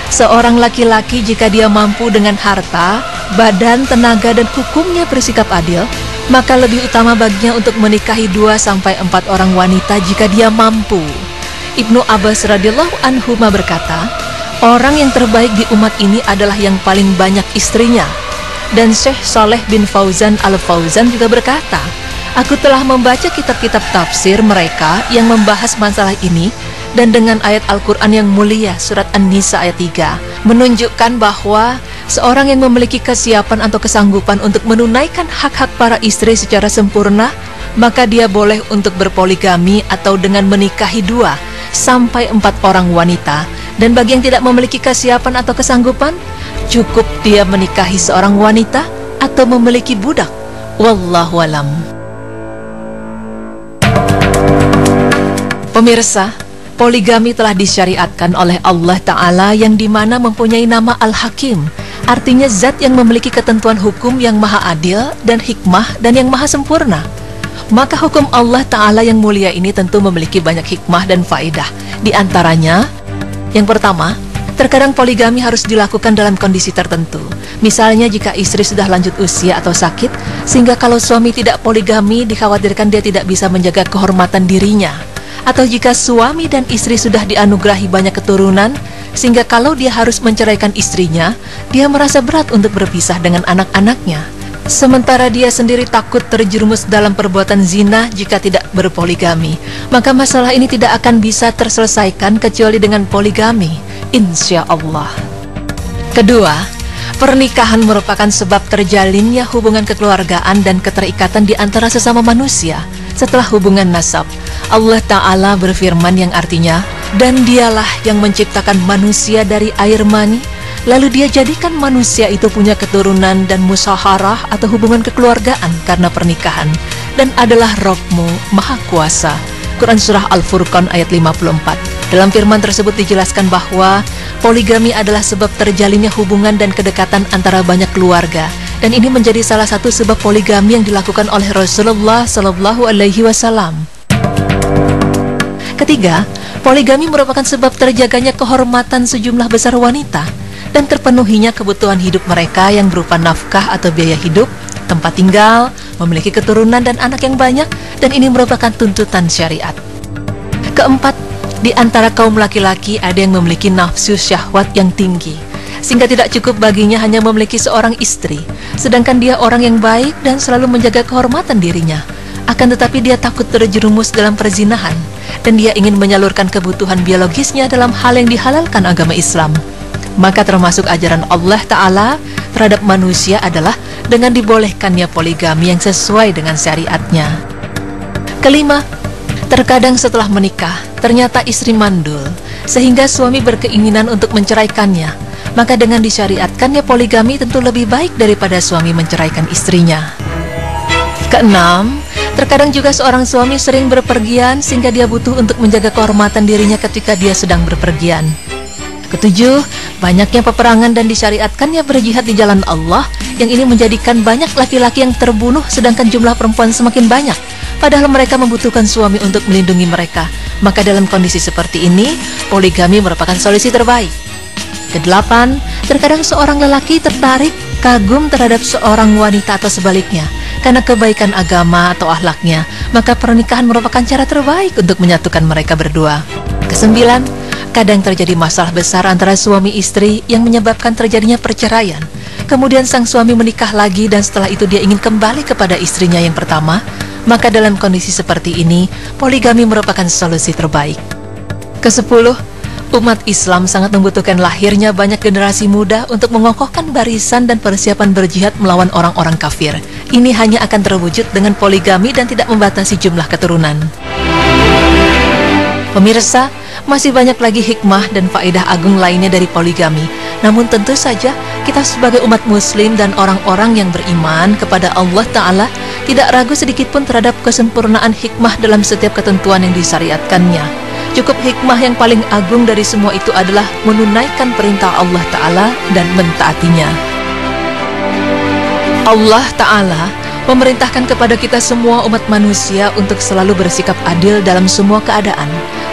seorang laki-laki jika dia mampu dengan harta, badan, tenaga, dan hukumnya bersikap adil, maka lebih utama baginya untuk menikahi 2-4 orang wanita jika dia mampu. Ibnu Abbas radhiyallahu anhu berkata, orang yang terbaik di umat ini adalah yang paling banyak istrinya. Dan Syekh Saleh bin Fauzan Al-Fauzan juga berkata, aku telah membaca kitab-kitab tafsir mereka yang membahas masalah ini, dan dengan ayat Al-Quran yang mulia surat An-Nisa ayat 3 menunjukkan bahwa seorang yang memiliki kesiapan atau kesanggupan untuk menunaikan hak-hak para istri secara sempurna, maka dia boleh untuk berpoligami atau dengan menikahi 2-4 orang wanita. Dan bagi yang tidak memiliki kesiapan atau kesanggupan, cukup dia menikahi seorang wanita atau memiliki budak. Wallahu alam. Pemirsa, poligami telah disyariatkan oleh Allah Ta'ala yang dimana mempunyai nama Al-Hakim, artinya zat yang memiliki ketentuan hukum yang maha adil dan hikmah dan yang maha sempurna. Maka hukum Allah Ta'ala yang mulia ini tentu memiliki banyak hikmah dan faedah. Di antaranya, yang pertama, terkadang poligami harus dilakukan dalam kondisi tertentu. Misalnya jika istri sudah lanjut usia atau sakit, sehingga kalau suami tidak poligami dikhawatirkan dia tidak bisa menjaga kehormatan dirinya. Atau jika suami dan istri sudah dianugerahi banyak keturunan, sehingga kalau dia harus menceraikan istrinya, dia merasa berat untuk berpisah dengan anak-anaknya. Sementara dia sendiri takut terjerumus dalam perbuatan zina jika tidak berpoligami. Maka masalah ini tidak akan bisa terselesaikan kecuali dengan poligami, insya Allah. Kedua, pernikahan merupakan sebab terjalinnya hubungan kekeluargaan dan keterikatan di antara sesama manusia setelah hubungan nasab. Allah Ta'ala berfirman yang artinya, dan dialah yang menciptakan manusia dari air mani, lalu dia jadikan manusia itu punya keturunan dan musyawarah atau hubungan kekeluargaan karena pernikahan, dan adalah Rabb-mu Maha Kuasa. Quran Surah Al-Furqan ayat 54. Dalam firman tersebut dijelaskan bahwa poligami adalah sebab terjalinnya hubungan dan kedekatan antara banyak keluarga, dan ini menjadi salah satu sebab poligami yang dilakukan oleh Rasulullah Sallallahu Alaihi Wasallam. Ketiga, poligami merupakan sebab terjaganya kehormatan sejumlah besar wanita dan terpenuhinya kebutuhan hidup mereka yang berupa nafkah atau biaya hidup, tempat tinggal, memiliki keturunan dan anak yang banyak, dan ini merupakan tuntutan syariat. Keempat, di antara kaum laki-laki ada yang memiliki nafsu syahwat yang tinggi, sehingga tidak cukup baginya hanya memiliki seorang istri, sedangkan dia orang yang baik dan selalu menjaga kehormatan dirinya. Akan tetapi dia takut terjerumus dalam perzinahan, dan dia ingin menyalurkan kebutuhan biologisnya dalam hal yang dihalalkan agama Islam. Maka termasuk ajaran Allah Ta'ala terhadap manusia adalah dengan dibolehkannya poligami yang sesuai dengan syariatnya. Kelima, terkadang setelah menikah, ternyata istri mandul, sehingga suami berkeinginan untuk menceraikannya. Maka dengan disyariatkannya poligami tentu lebih baik daripada suami menceraikan istrinya. Keenam, terkadang juga seorang suami sering berpergian sehingga dia butuh untuk menjaga kehormatan dirinya ketika dia sedang berpergian. Ketujuh, banyaknya peperangan dan disyariatkannya berjihad di jalan Allah, yang ini menjadikan banyak laki-laki yang terbunuh sedangkan jumlah perempuan semakin banyak, padahal mereka membutuhkan suami untuk melindungi mereka. Maka dalam kondisi seperti ini, poligami merupakan solusi terbaik. Kedelapan, terkadang seorang lelaki tertarik, kagum terhadap seorang wanita atau sebaliknya karena kebaikan agama atau akhlaknya, maka pernikahan merupakan cara terbaik untuk menyatukan mereka berdua. Kesembilan, kadang terjadi masalah besar antara suami istri yang menyebabkan terjadinya perceraian. Kemudian sang suami menikah lagi dan setelah itu dia ingin kembali kepada istrinya yang pertama. Maka dalam kondisi seperti ini, poligami merupakan solusi terbaik. Kesepuluh, umat Islam sangat membutuhkan lahirnya banyak generasi muda untuk mengokohkan barisan dan persiapan berjihad melawan orang-orang kafir. Ini hanya akan terwujud dengan poligami dan tidak membatasi jumlah keturunan. Pemirsa, masih banyak lagi hikmah dan faedah agung lainnya dari poligami. Namun tentu saja kita sebagai umat muslim dan orang-orang yang beriman kepada Allah Ta'ala tidak ragu sedikit pun terhadap kesempurnaan hikmah dalam setiap ketentuan yang disyariatkannya. Cukup hikmah yang paling agung dari semua itu adalah menunaikan perintah Allah Ta'ala dan mentaatinya. Allah Ta'ala memerintahkan kepada kita semua umat manusia untuk selalu bersikap adil dalam semua keadaan,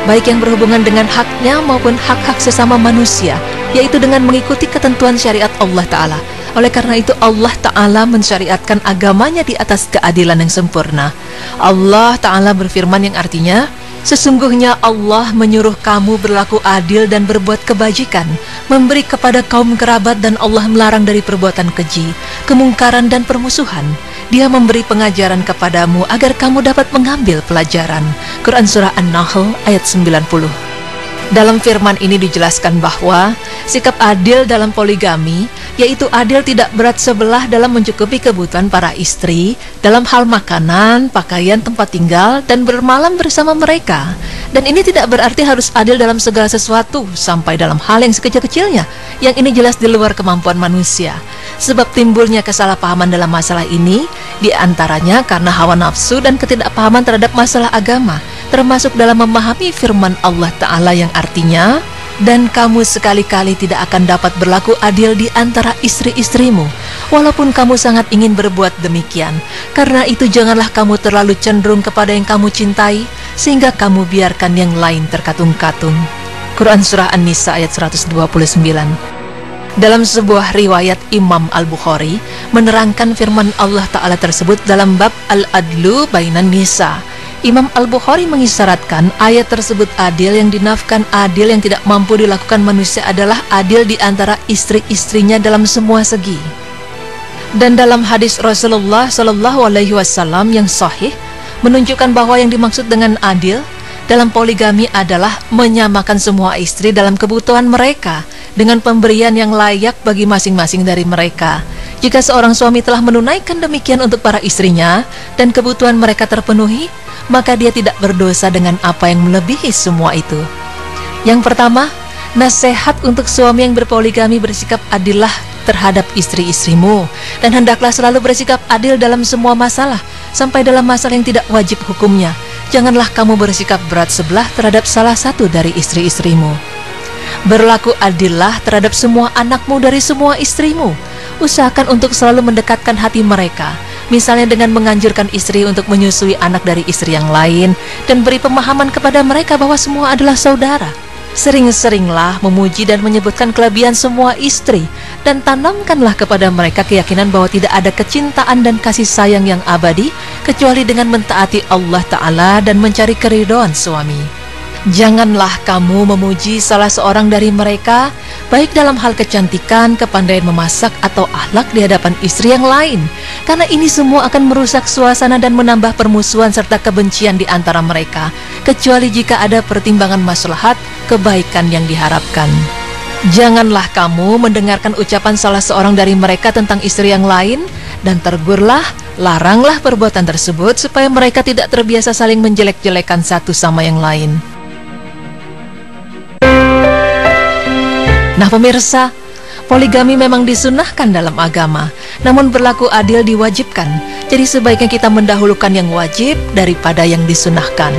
baik yang berhubungan dengan haknya maupun hak-hak sesama manusia, yaitu dengan mengikuti ketentuan syariat Allah Ta'ala. Oleh karena itu Allah Ta'ala mensyariatkan agamanya di atas keadilan yang sempurna. Allah Ta'ala berfirman yang artinya, sesungguhnya Allah menyuruh kamu berlaku adil dan berbuat kebajikan, memberi kepada kaum kerabat, dan Allah melarang dari perbuatan keji, kemungkaran dan permusuhan. Dia memberi pengajaran kepadamu agar kamu dapat mengambil pelajaran. Quran Surah An-Nahl ayat 90. Dalam firman ini dijelaskan bahwa sikap adil dalam poligami, yaitu adil tidak berat sebelah dalam mencukupi kebutuhan para istri dalam hal makanan, pakaian, tempat tinggal, dan bermalam bersama mereka. Dan ini tidak berarti harus adil dalam segala sesuatu, sampai dalam hal yang sekecil-kecilnya, yang ini jelas di luar kemampuan manusia. Sebab timbulnya kesalahpahaman dalam masalah ini, diantaranya karena hawa nafsu dan ketidakpahaman terhadap masalah agama, termasuk dalam memahami firman Allah Ta'ala yang artinya, dan kamu sekali-kali tidak akan dapat berlaku adil di antara istri-istrimu, walaupun kamu sangat ingin berbuat demikian. Karena itu janganlah kamu terlalu cenderung kepada yang kamu cintai, sehingga kamu biarkan yang lain terkatung-katung. Quran Surah An-Nisa ayat 129. Dalam sebuah riwayat Imam Al-Bukhari menerangkan firman Allah Ta'ala tersebut dalam bab Al-Adlu Bainan Nisa, Imam Al-Bukhari mengisyaratkan ayat tersebut adil, yang dinafkan adil yang tidak mampu dilakukan manusia adalah adil di antara istri-istrinya dalam semua segi. Dan dalam hadis Rasulullah Shallallahu Alaihi Wasallam yang sahih menunjukkan bahwa yang dimaksud dengan adil dalam poligami adalah menyamakan semua istri dalam kebutuhan mereka dengan pemberian yang layak bagi masing-masing dari mereka. Jika seorang suami telah menunaikan demikian untuk para istrinya dan kebutuhan mereka terpenuhi, maka dia tidak berdosa dengan apa yang melebihi semua itu. Yang pertama, nasihat untuk suami yang berpoligami: bersikap adillah terhadap istri-istrimu, dan hendaklah selalu bersikap adil dalam semua masalah, sampai dalam masalah yang tidak wajib hukumnya. Janganlah kamu bersikap berat sebelah terhadap salah satu dari istri-istrimu. Berlaku adillah terhadap semua anakmu dari semua istrimu. Usahakan untuk selalu mendekatkan hati mereka, misalnya dengan menganjurkan istri untuk menyusui anak dari istri yang lain, dan beri pemahaman kepada mereka bahwa semua adalah saudara. Sering-seringlah memuji dan menyebutkan kelebihan semua istri, dan tanamkanlah kepada mereka keyakinan bahwa tidak ada kecintaan dan kasih sayang yang abadi kecuali dengan mentaati Allah Ta'ala dan mencari keridhaan suami. Janganlah kamu memuji salah seorang dari mereka, baik dalam hal kecantikan, kepandaian memasak, atau akhlak di hadapan istri yang lain, karena ini semua akan merusak suasana dan menambah permusuhan serta kebencian di antara mereka, kecuali jika ada pertimbangan maslahat kebaikan yang diharapkan. Janganlah kamu mendengarkan ucapan salah seorang dari mereka tentang istri yang lain, dan tegurlah, laranglah perbuatan tersebut supaya mereka tidak terbiasa saling menjelek-jelekan satu sama yang lain. Nah pemirsa, poligami memang disunahkan dalam agama, namun berlaku adil diwajibkan. Jadi sebaiknya kita mendahulukan yang wajib daripada yang disunahkan.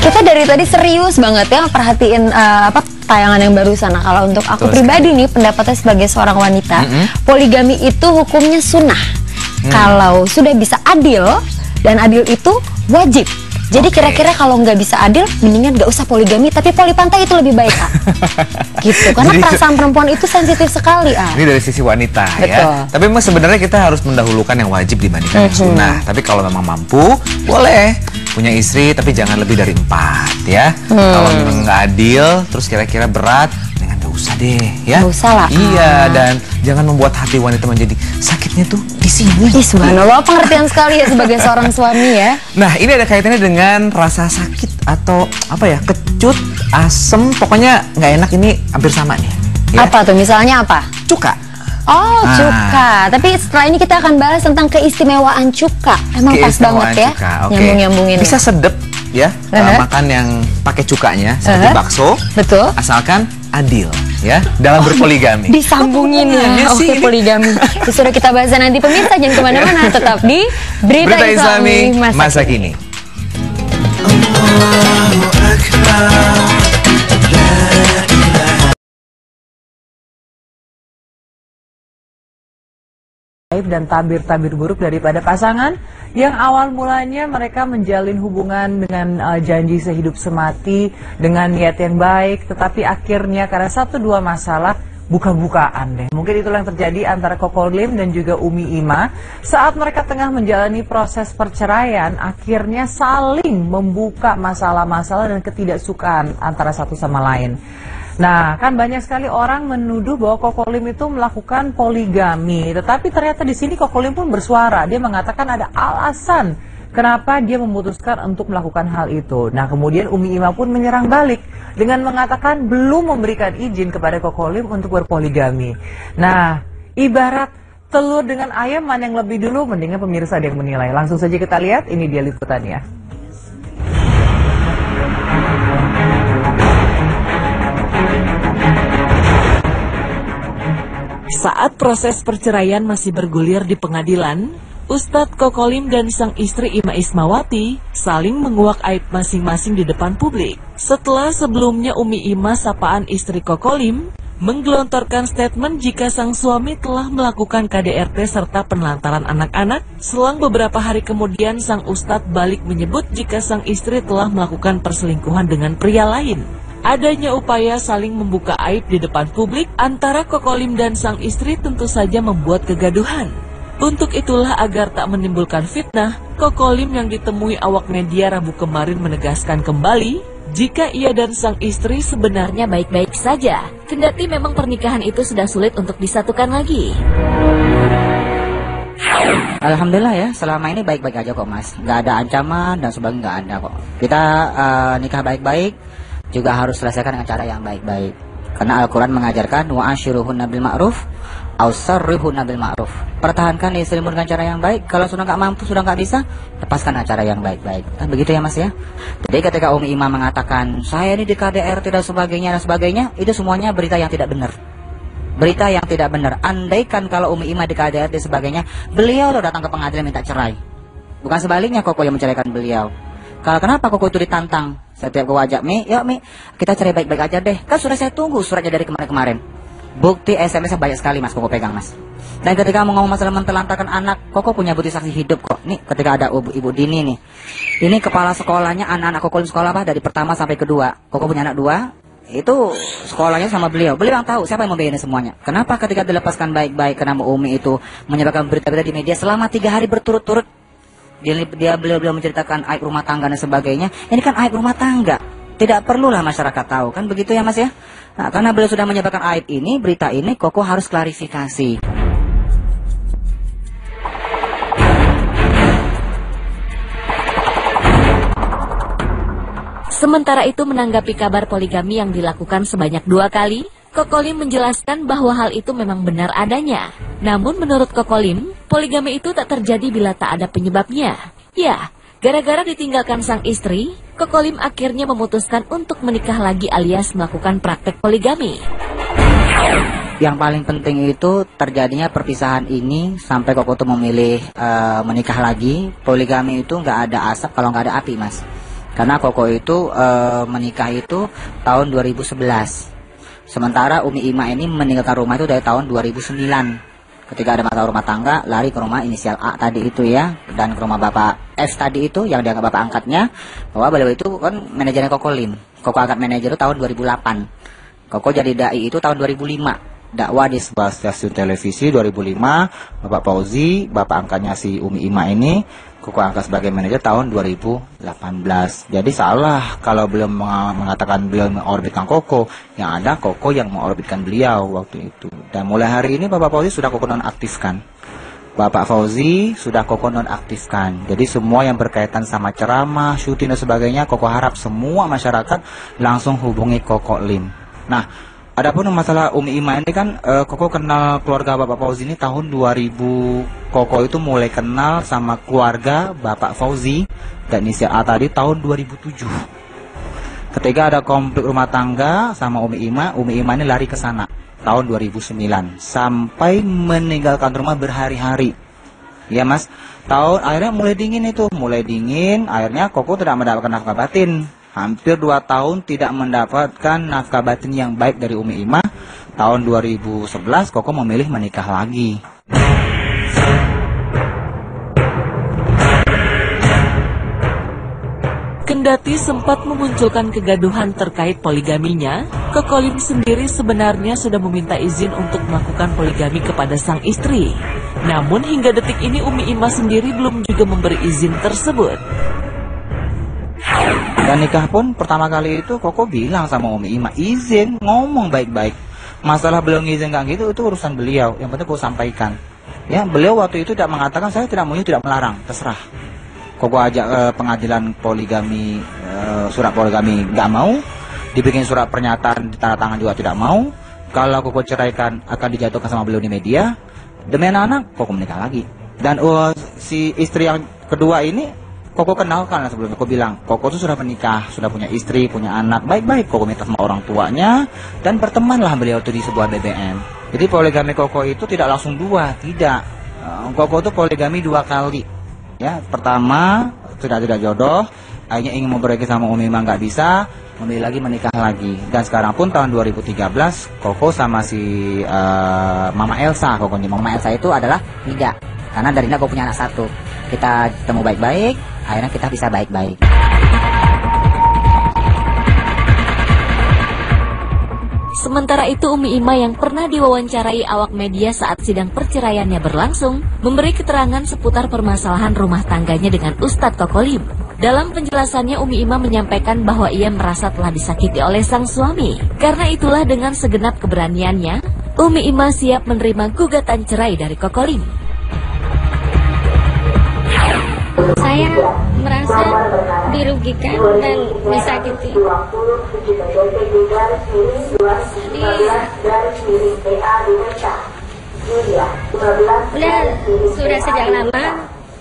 Kita dari tadi serius banget ya perhatiin tayangan yang barusan. Nah, kalau untuk aku pribadi nih, pendapatnya sebagai seorang wanita, poligami itu hukumnya sunnah. Kalau sudah bisa adil, dan adil itu wajib. Jadi kira-kira kalau nggak bisa adil, mendingan nggak usah poligami, tapi poli pantai itu lebih baik, gitu. Karena perasaan perempuan itu sensitif sekali, Ini dari sisi wanita. Betul. Ya. Tapi memang sebenarnya kita harus mendahulukan yang wajib dibandingkan yang sunnah. Tapi kalau memang mampu, boleh punya istri, tapi jangan lebih dari 4 ya. Kalau memang nggak adil, terus kira-kira berat, nggak usah deh, ya. Nggak usah lah. Iya, dan jangan membuat hati wanita menjadi sakitnya tuh di sini. Subhanallah, pengertian sekali ya sebagai seorang suami ya. Nah, ini ada kaitannya dengan rasa sakit atau apa ya, kecut, asem, pokoknya nggak enak, ini hampir sama nih. Ya. Apa tuh? Misalnya apa? Cuka. Oh, cuka. Tapi setelah ini kita akan bahas tentang keistimewaan cuka. Emang pas banget ya, nyambung-nyambungin. Bisa sedep ya, makan yang pakai cukanya seperti bakso. Betul. Asalkan adil ya dalam berpoligami. Disambungin ya. Oke, poligami. Sudah kita bahas nanti pemirsa, jangan kemana-mana, tetap di Berita Islami Masa Kini. Dan tabir-tabir buruk daripada pasangan yang awal mulanya mereka menjalin hubungan dengan janji sehidup semati dengan niat yang baik, tetapi akhirnya karena 1-2 masalah buka-bukaan deh. Mungkin itulah yang terjadi antara Koko Lim dan juga Umi Ima saat mereka tengah menjalani proses perceraian, akhirnya saling membuka masalah-masalah dan ketidaksukaan antara satu sama lain. Nah, kan banyak sekali orang menuduh bahwa Koko Lim itu melakukan poligami, tetapi ternyata di sini Koko Lim pun bersuara. Dia mengatakan ada alasan kenapa dia memutuskan untuk melakukan hal itu. Nah, kemudian Umi Ima pun menyerang balik dengan mengatakan belum memberikan izin kepada Koko Lim untuk berpoligami. Nah, ibarat telur dengan ayam, mana yang lebih dulu, mendingan pemirsa ada yang menilai. Langsung saja kita lihat, ini dia liputannya. Saat proses perceraian masih bergulir di pengadilan, Ustadz Koko Lim dan sang istri Ima Ismawati saling menguak aib masing-masing di depan publik. Setelah sebelumnya Umi Ima, sapaan istri Koko Lim, menggelontorkan statement jika sang suami telah melakukan KDRT serta penelantaran anak-anak, selang beberapa hari kemudian sang Ustadz balik menyebut jika sang istri telah melakukan perselingkuhan dengan pria lain. Adanya upaya saling membuka aib di depan publik antara Kokolim dan sang istri tentu saja membuat kegaduhan. Untuk itulah agar tak menimbulkan fitnah, Kokolim yang ditemui awak media Rabu kemarin menegaskan kembali jika ia dan sang istri sebenarnya baik-baik saja. Kendati memang pernikahan itu sudah sulit untuk disatukan lagi. Alhamdulillah ya, selama ini baik-baik aja kok Mas. Nggak ada ancaman dan sebagainya, nggak ada kok. Kita nikah baik-baik, juga harus selesaikan dengan cara yang baik-baik. Karena Al-Quran mengajarkan wa'ashiruhunna bil ma'ruf ausarrihunna bil ma'ruf. Pertahankan istrimu dengan cara yang baik. Kalau sudah nggak mampu, sudah nggak bisa, lepaskan dengan cara yang baik-baik. Kan begitu ya Mas ya. Jadi ketika Umi Ima mengatakan saya ini di KDR tidak sebagainya dan sebagainya, itu semuanya berita yang tidak benar. Berita yang tidak benar. Andaikan kalau Umi Ima di KDR dan sebagainya, beliau datang ke pengadilan minta cerai. Bukan sebaliknya Koko yang menceraikan beliau. Kalau kenapa Koko itu ditantang? Setiap Koko ajak Mi, yuk Mi, kita cerai baik-baik aja deh. Kan sudah saya tunggu suratnya dari kemarin-kemarin. Bukti SMS banyak sekali Mas, Koko pegang Mas. Dan ketika mau ngomong masalah mentelantarkan anak, Koko punya bukti saksi hidup kok. Nih ketika ada Ibu Dini nih. Ini kepala sekolahnya anak-anak Koko sekolah apa dari pertama sampai kedua. Koko punya anak 2. Itu sekolahnya sama beliau. Beliau yang tahu siapa yang membiayai semuanya. Kenapa ketika dilepaskan baik-baik karena Umi itu menyebarkan berita-berita di media selama 3 hari berturut-turut, beliau menceritakan aib rumah tangga dan sebagainya. Ini kan aib rumah tangga. Tidak perlulah masyarakat tahu, kan begitu ya Mas ya. Nah, karena beliau sudah menyebarkan aib ini, berita ini, Koko harus klarifikasi. Sementara itu menanggapi kabar poligami yang dilakukan sebanyak 2 kali, Kokolim menjelaskan bahwa hal itu memang benar adanya. Namun menurut Kokolim, poligami itu tak terjadi bila tak ada penyebabnya. Ya, gara-gara ditinggalkan sang istri, Kokolim akhirnya memutuskan untuk menikah lagi alias melakukan praktek poligami. Yang paling penting itu terjadinya perpisahan ini sampai Koko tuh memilih menikah lagi. Poligami itu nggak ada asap kalau nggak ada api Mas. Karena Koko itu menikah itu tahun 2011. Sementara Umi Ima ini meninggalkan rumah itu dari tahun 2009. Ketika ada masalah rumah tangga, lari ke rumah inisial A tadi itu ya. Dan ke rumah Bapak S tadi itu, yang dianggap Bapak angkatnya. Bahwa beliau itu kan manajernya Kokolim. Koko angkat manajer itu tahun 2008. Koko jadi da'i itu tahun 2005. Dakwah di sebuah stasiun televisi 2005. Bapak Fauzi, Bapak angkatnya si Umi Ima ini, Koko angkat sebagai manajer tahun 2018. Jadi salah kalau beliau mengatakan beliau mengorbitkan Koko. Yang ada Koko yang mengorbitkan beliau waktu itu. Dan mulai hari ini Bapak Fauzi sudah Koko nonaktifkan. Bapak Fauzi sudah Koko nonaktifkan. Jadi semua yang berkaitan sama ceramah, syuting dan sebagainya, Koko harap semua masyarakat langsung hubungi Kokolim. Nah, adapun masalah Umi Ima ini kan Koko kenal keluarga Bapak Fauzi ini tahun 2000. Koko itu mulai kenal sama keluarga Bapak Fauzi dan inisial A tadi tahun 2007. Ketika ada konflik rumah tangga sama Umi Ima ini lari ke sana tahun 2009 sampai meninggalkan rumah berhari-hari. Ya Mas, akhirnya mulai dingin, akhirnya Koko tidak mendapatkan nafkah batin. Hampir 2 tahun tidak mendapatkan nafkah batin yang baik dari Umi Ima. Tahun 2011 Koko memilih menikah lagi. Kendati sempat memunculkan kegaduhan terkait poligaminya, Kokolim sendiri sebenarnya sudah meminta izin untuk melakukan poligami kepada sang istri. Namun hingga detik ini Umi Ima sendiri belum juga memberi izin tersebut. Dan nikah pun pertama kali itu Koko bilang sama Umi Ima, izin, ngomong baik-baik. Masalah belum izin nggak gitu, itu urusan beliau. Yang penting Koko sampaikan. Ya, beliau waktu itu tidak mengatakan saya tidak mau, tidak melarang, terserah. Koko ajak pengadilan poligami, surat poligami nggak mau, dibikin surat pernyataan tanda tangan juga tidak mau. Kalau Koko ceraikan akan dijatuhkan sama beliau di media. Demi anak-anak, Koko menikah lagi. Dan si istri yang kedua ini Koko kenalkan sebelumnya. Koko bilang, Koko tuh sudah menikah, sudah punya istri, punya anak, baik-baik. Koko minta sama orang tuanya dan bertemanlah beliau itu di sebuah BBM. Jadi poligami Koko itu tidak langsung 2, tidak. Koko tuh poligami 2 kali. Ya, pertama sudah tidak jodoh, akhirnya ingin memperbaiki sama Umi Ima nggak bisa, memilih lagi menikah lagi. Dan sekarang pun tahun 2013 Koko sama si Mama Elsa. Mama Elsa itu adalah Nida. Karena dari Nida Koko punya anak 1. Kita ketemu baik-baik, akhirnya kita bisa baik-baik. Sementara itu Umi Ima yang pernah diwawancarai awak media saat sidang perceraiannya berlangsung, memberi keterangan seputar permasalahan rumah tangganya dengan Ustadz Kokolim. Dalam penjelasannya Umi Ima menyampaikan bahwa ia merasa telah disakiti oleh sang suami. Karena itulah dengan segenap keberaniannya, Umi Ima siap menerima gugatan cerai dari Kokolim. Saya merasa dirugikan dan disakiti. Sudah sejak lama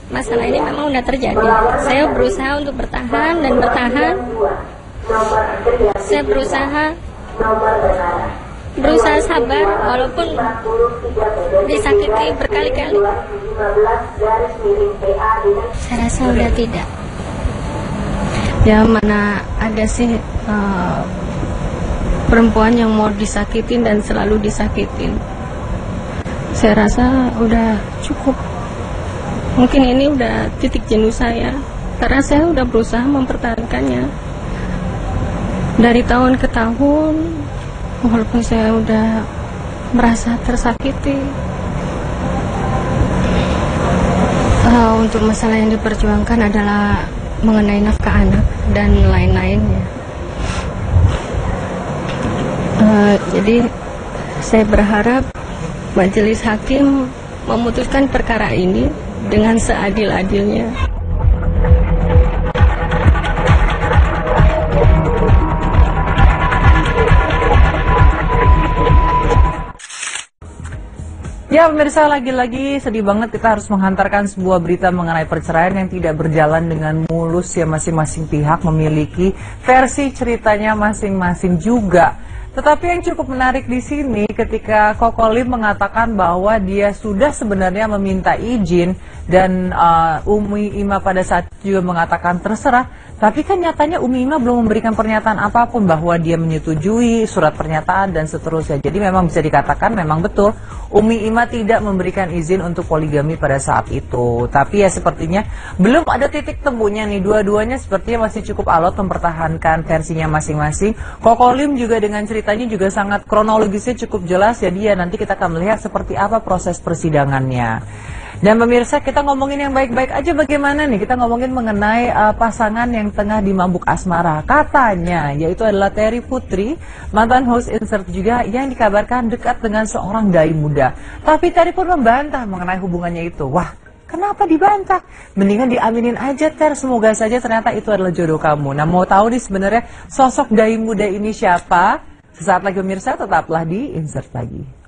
masalah ini memang sudah terjadi. Saya berusaha untuk bertahan dan bertahan. Saya berusaha sabar walaupun disakiti berkali-kali. Saya rasa udah tidak. Ya mana ada sih perempuan yang mau disakitin dan selalu disakitin. Saya rasa udah cukup. Mungkin ini udah titik jenuh saya, karena saya udah berusaha mempertahankannya dari tahun ke tahun. Walaupun saya udah merasa tersakiti, untuk masalah yang diperjuangkan adalah mengenai nafkah anak dan lain-lainnya. Jadi saya berharap majelis hakim memutuskan perkara ini dengan seadil-adilnya. Ya pemirsa, lagi-lagi sedih banget kita harus menghantarkan sebuah berita mengenai perceraian yang tidak berjalan dengan mulus ya, masing-masing pihak memiliki versi ceritanya masing-masing juga. Tetapi yang cukup menarik di sini ketika Kokolim mengatakan bahwa dia sudah sebenarnya meminta izin dan Umi Ima pada saat juga mengatakan terserah. Tapi kan nyatanya Umi Ima belum memberikan pernyataan apapun bahwa dia menyetujui surat pernyataan dan seterusnya. Jadi memang bisa dikatakan memang betul Umi Ima tidak memberikan izin untuk poligami pada saat itu. Tapi ya sepertinya belum ada titik temunya nih. Dua-duanya sepertinya masih cukup alot mempertahankan versinya masing-masing. Kokolim juga dengan ceritanya juga sangat kronologisnya cukup jelas. Jadi ya nanti kita akan melihat seperti apa proses persidangannya. Dan pemirsa, kita ngomongin yang baik-baik aja bagaimana nih? Kita ngomongin mengenai pasangan yang tengah dimabuk asmara. Katanya, yaitu adalah Terry Putri, mantan host Insert juga yang dikabarkan dekat dengan seorang dai muda. Tapi Terry pun membantah mengenai hubungannya itu. Wah, kenapa dibantah? Mendingan diaminin aja Ter, semoga saja ternyata itu adalah jodoh kamu. Nah, mau tahu nih sebenarnya sosok dai muda ini siapa? Sesaat lagi pemirsa, tetaplah di Insert lagi.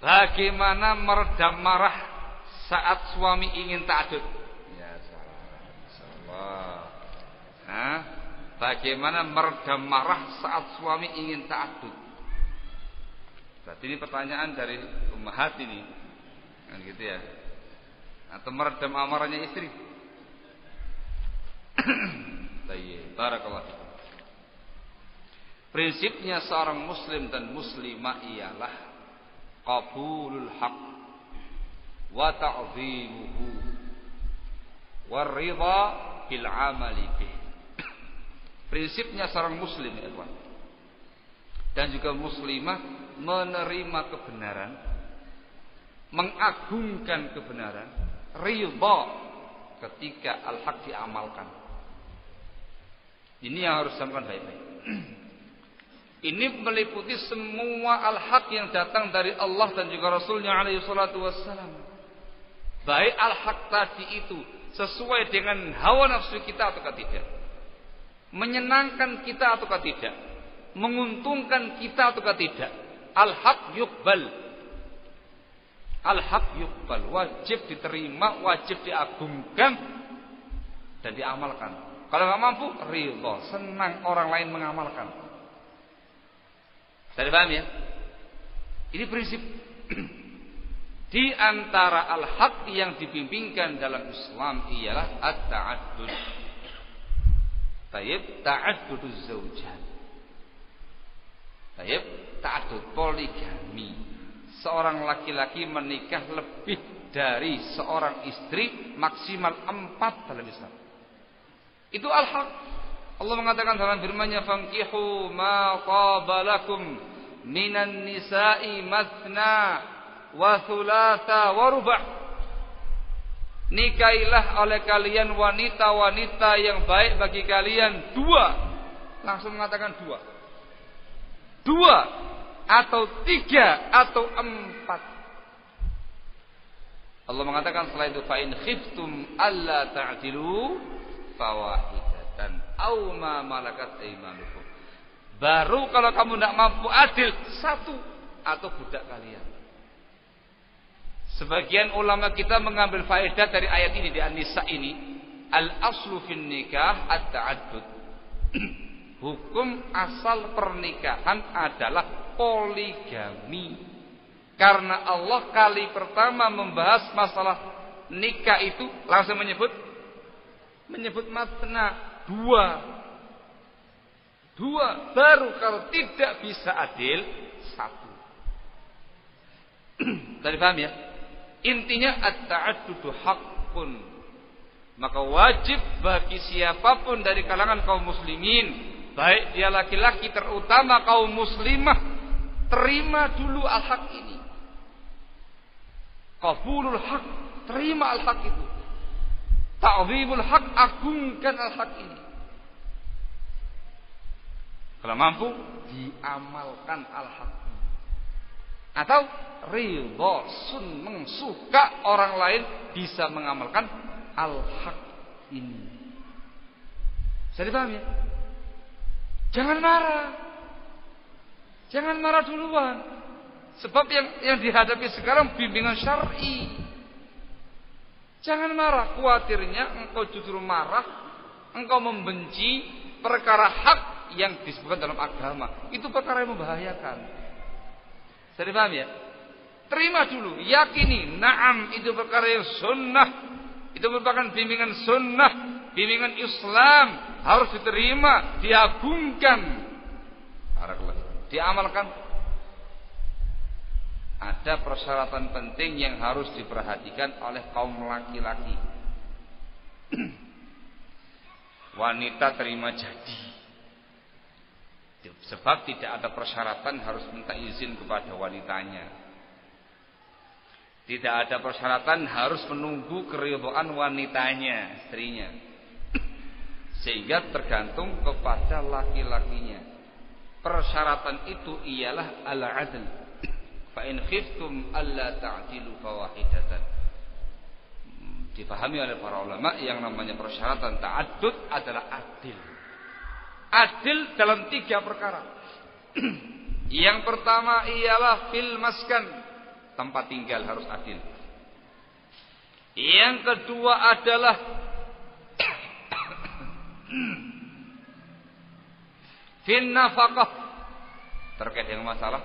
Bagaimana meredam marah saat suami ingin ta'adud? Ya Allah. Nah, bagaimana meredam marah saat suami ingin ta'adud? Berarti ini pertanyaan dari ummahat ini, kan gitu ya? Atau meredam amarahnya istri? Baik, barakallah. Prinsipnya seorang muslim dan muslimah ialah qabulul haq wa ta'zimuhu wa ridha bil amali bih. Prinsipnya seorang muslim ya Allah, dan juga muslimah menerima kebenaran, mengagungkan kebenaran, ridha ketika al-haq diamalkan. Ini yang harus disampaikan baik-baik. Ini meliputi semua al-haq yang datang dari Allah dan juga Rasulnya alaihi salatu wassalam. Baik al-haq tadi itu sesuai dengan hawa nafsu kita atau tidak, menyenangkan kita atau tidak, menguntungkan kita atau tidak, al-haq yuqbal. Al-haq yuqbal, wajib diterima, wajib diagungkan dan diamalkan. Kalau nggak mampu, ridho, senang orang lain mengamalkan. Saya paham ya? Ini prinsip di antara al-haq yang dibimbingkan dalam Islam ialah at-ta'addud. Tayyib, ta'adduduz zaujat. Tayyib, ta'addud, poligami. Seorang laki-laki menikah lebih dari seorang istri, maksimal 4 dalam Islam. Itu al-haq. Allah mengatakan dalam firman-Nya, "Fankihu ma qabalakum minan nisa'i mathna wa thulatha wa ruba'." Nikailah oleh kalian wanita-wanita yang baik bagi kalian 2. Langsung mengatakan 2. 2 atau 3 atau 4. Allah mengatakan setelah itu, fa in khiftum alla ta'dilu fawahidatan aw ma malakat aymanukum. Baru kalau kamu tidak mampu adil, 1 atau budak kalian. Sebagian ulama kita mengambil faedah dari ayat ini di An-Nisa ini, al-aslu fin nikah at-ta'addud. Hukum asal pernikahan adalah poligami. Karena Allah kali pertama membahas masalah nikah itu langsung menyebut matna 2. Baru kalau tidak bisa adil 1. Tadi paham ya? Intinya at-ta'addudu haqqun. Maka wajib bagi siapapun dari kalangan kaum muslimin, baik dia laki-laki, terutama kaum muslimah, terima dulu al-haq ini. Qabulul haq, terima al-haq itu. Ta'zimul haq, agungkan al-haq ini. Kalau mampu, diamalkan al-haq ini. Atau ridho, suka orang lain bisa mengamalkan al-haq ini. Bisa dipahami ya? Jangan marah duluan. Sebab yang dihadapi sekarang bimbingan syar'i. Jangan marah, khawatirnya engkau justru marah, engkau membenci perkara hak yang disebutkan dalam agama. Itu perkara yang membahayakan. Saya paham ya? Terima dulu, yakini, na'am itu perkara yang sunnah. Itu merupakan bimbingan sunnah, bimbingan Islam, harus diterima, diagungkan, diamalkan. Ada persyaratan penting yang harus diperhatikan oleh kaum laki-laki. Wanita terima jadi. Sebab tidak ada persyaratan harus minta izin kepada wanitanya. Tidak ada persyaratan harus menunggu keridhaan wanitanya, istrinya. Sehingga tergantung kepada laki-lakinya. Persyaratan itu ialah al-adl. Fa in khiftum alla ta'dilu fawahidatan. Dipahami oleh para ulama yang namanya persyaratan ta'addud adalah adil. Adil dalam 3 perkara. Yang pertama ialah fil maskan, tempat tinggal harus adil. Yang kedua adalah fil nafaqah, terkait dengan masalah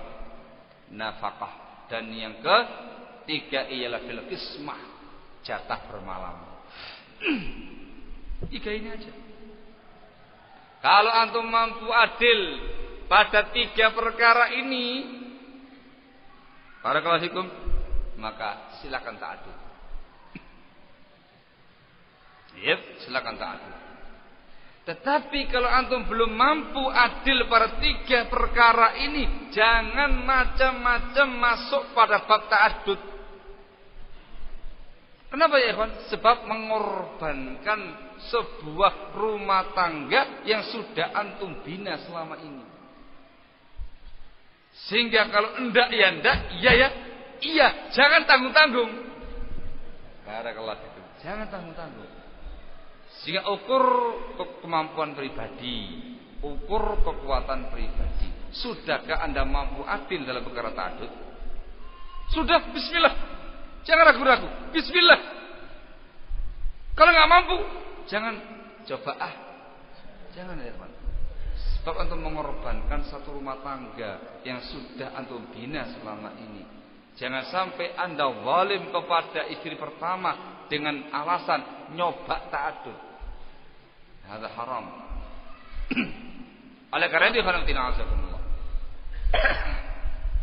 nafaqah. Dan yang ketiga ialah fil qismah, jatah bermalam. 3 ini aja. Kalau antum mampu adil pada 3 perkara ini, barakallahu fikum, maka silakan ta'adil. Silakan ta'adil. Tetapi kalau antum belum mampu adil pada 3 perkara ini, jangan macam-macam masuk pada bab ta'addud. Kenapa ya ikhwan? Sebab mengorbankan sebuah rumah tangga yang sudah antum bina selama ini. Sehingga kalau enggak ya enggak, iya ya iya, jangan tanggung-tanggung. Barakallahu fikum. Jangan tanggung-tanggung. Sehingga ukur kemampuan pribadi, ukur kekuatan pribadi. Sudahkah Anda mampu adil dalam perkara ta'addud? Sudah, bismillah. Jangan ragu-ragu. Bismillah. Kalau nggak mampu, jangan coba Jangan ya teman. Sebab antum mengorbankan satu rumah tangga yang sudah antum bina selama ini. Jangan sampai Anda zalim kepada istri pertama dengan alasan nyoba ta'addud. Hada haram. Oleh karena itu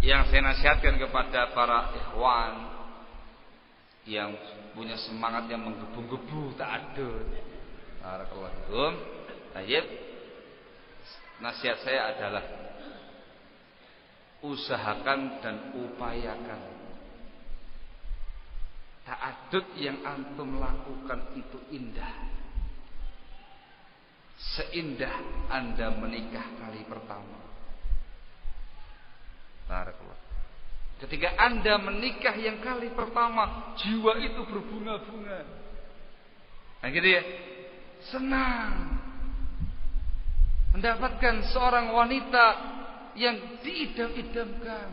yang saya nasihatkan kepada para ikhwan yang punya semangat yang menggebu-gebu ta'addud. Barakallahu fikum. Baik. Nasihat saya adalah usahakan dan upayakan ta'addud yang antum lakukan itu indah, seindah Anda menikah kali pertama. Barakallah. Ketika Anda menikah yang kali pertama, jiwa itu berbunga-bunga. Nah gitu ya, senang mendapatkan seorang wanita yang diidam-idamkan,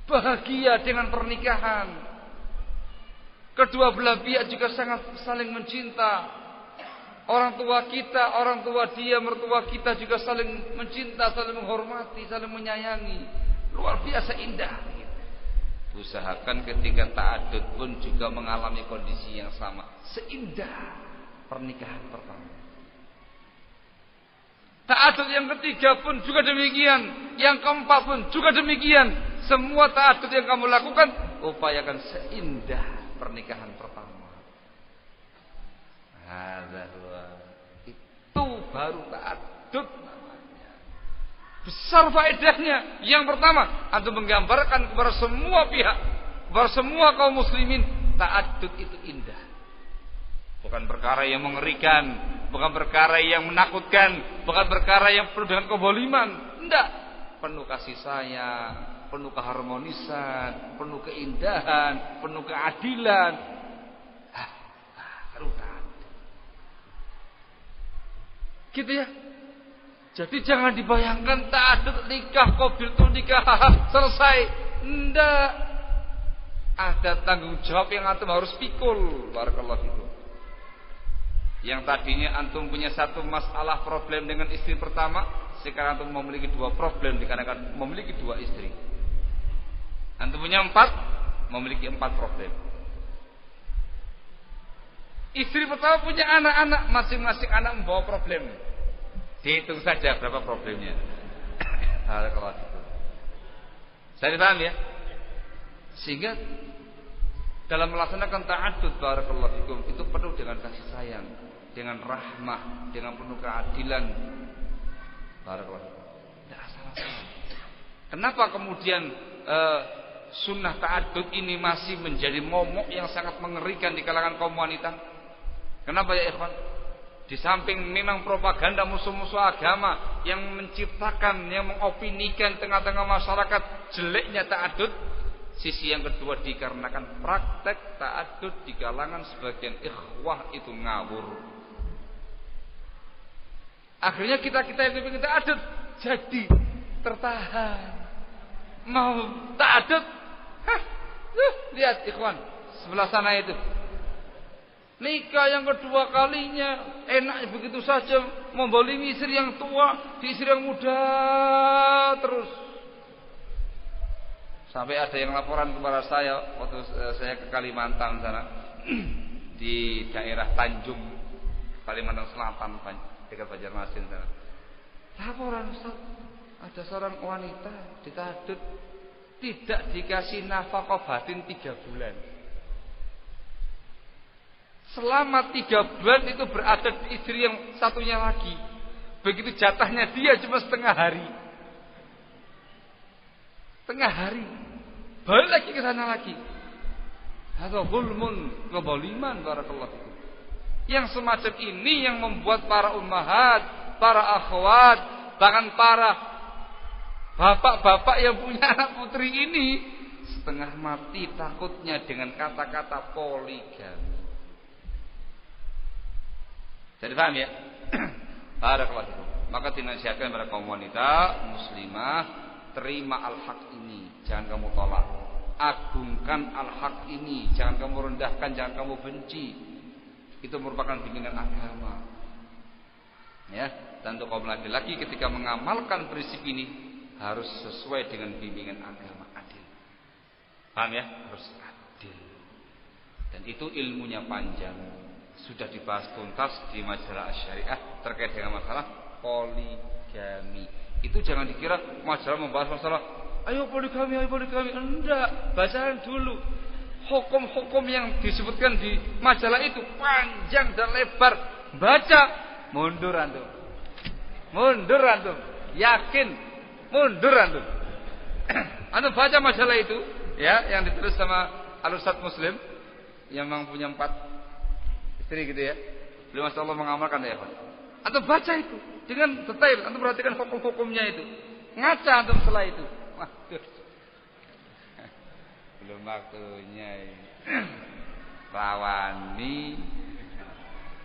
bahagia dengan pernikahan. Kedua belah pihak juga sangat saling mencinta. Orang tua kita, orang tua dia, mertua kita juga saling mencinta, saling menghormati, saling menyayangi. Luar biasa indah. Usahakan ketika ta'addud pun juga mengalami kondisi yang sama, seindah pernikahan pertama. Ta'addud yang ketiga pun juga demikian, yang keempat pun juga demikian. Semua ta'addud yang kamu lakukan, upayakan seindah pernikahan pertama. Itu baru ta'addud namanya. Besar faedahnya. Yang pertama, antum menggambarkan kepada semua pihak, kepada semua kaum muslimin, ta'addud itu indah. Bukan perkara yang mengerikan, bukan perkara yang menakutkan, bukan perkara yang penuh dengan kezaliman. Tidak. Penuh kasih sayang, penuh keharmonisan, penuh keindahan, penuh keadilan. Gitu ya. Jadi jangan dibayangkan ta'addud nikah, qabiltu nikah, selesai. Tidak. Ada tanggung jawab yang antum harus pikul. Barakallahu fikum. Yang tadinya antum punya satu masalah problem dengan istri pertama, sekarang antum memiliki dua problem dikarenakan memiliki dua istri. Antum punya 4, memiliki 4 problem. Istri pertama punya anak-anak, masing-masing anak membawa problem. Dihitung saja berapa problemnya. Saya paham ya? Sehingga dalam melaksanakan ta'addud barakallahu fikum itu penuh dengan kasih sayang, dengan rahmah, dengan penuh keadilan. Barakallahu fikum. Tidak salah-salah. Kenapa kemudian sunnah ta'addud ini masih menjadi momok yang sangat mengerikan di kalangan kaum wanita? Kenapa ya ikhwan? Di samping memang propaganda musuh-musuh agama yang menciptakan, yang mengopinikan tengah-tengah masyarakat jeleknya ta'addud, sisi yang kedua dikarenakan praktek ta'addud di kalangan sebagian ikhwah itu ngawur. Akhirnya kita yang ingin ta'addud jadi tertahan. Mau ta'addud, lihat ikhwan sebelah sana itu, nikah yang kedua kalinya enak begitu saja, membolimi istri yang tua di istri yang muda terus. Sampai ada yang laporan kepada saya waktu saya ke Kalimantan sana, di daerah Tanjung, Kalimantan Selatan, dekat Banjarmasin sana. Laporan, Ustaz, ada seorang wanita dita'addud tidak dikasih nafkah batin 3 bulan. Selama 3 bulan itu berada di istri yang satunya lagi. Begitu jatahnya dia cuma setengah hari. Tengah hari balik lagi ke sana lagi. Hadza zulmun, kezaliman barakallahu fikum. Yang semacam ini yang membuat para ummahat, para akhwat, bahkan para bapak-bapak yang punya anak putri ini setengah mati takutnya dengan kata-kata poligami. Jadi paham ya? Barakallahu fikum. Maka dinasihatkan kepada kaum wanita muslimah, terima al-haq ini, jangan kamu tolak. agungkan al-haq ini, jangan kamu rendahkan, jangan kamu benci. Itu merupakan bimbingan agama. Ya, dan untuk kaum laki-laki ketika mengamalkan prinsip ini harus sesuai dengan bimbingan agama, adil. Paham ya? Harus adil. Dan itu ilmunya panjang. Sudah dibahas tuntas di majalah Syariah terkait dengan masalah poligami. Itu jangan dikira majalah membahas masalah ayo poligami, ayo poligami. Enggak, bacakan dulu hukum-hukum yang disebutkan di majalah itu panjang dan lebar. Baca, mundur antum. Mundur antum. Yakin mundur antum. Antum baca majalah itu ya, yang ditulis sama Al-Ustadz Muslim yang memang punya 4 istri gitu ya. Beliau masya Allah mengamalkan ya Pak. Antum baca itu dengan detail, antum perhatikan hukum-hukumnya itu. Ngaca antum setelah itu. Waduh. Belum waktunya ini. Rawani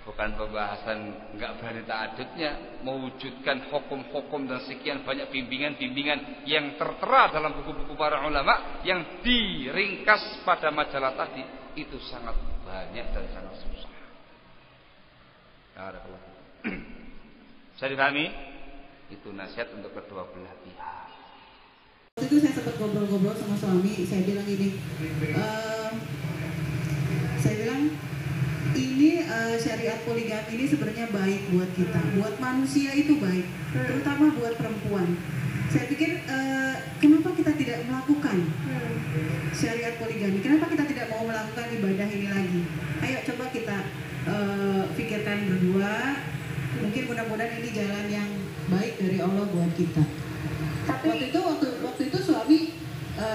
bukan pembahasan enggak berani ta'adudnya, mewujudkan hukum-hukum dan sekian banyak bimbingan-bimbingan yang tertera dalam buku-buku para ulama yang diringkas pada majalah tadi, itu sangat banyak dan sangat susah. Bisa dipahami? Itu nasihat untuk kedua belah pihak. Waktu itu saya sempat ngobrol-ngobrol sama suami, saya bilang gini, ini syariat poligami ini sebenarnya baik buat kita, buat manusia itu baik, terutama buat perempuan. Saya pikir kenapa kita tidak melakukan syariat poligami? Kenapa kita tidak mau melakukan ibadah ini lagi? Ayo coba kita pikirkan berdua. Mungkin mudah-mudahan ini jalan yang baik dari Allah buat kita. Tapi waktu itu suami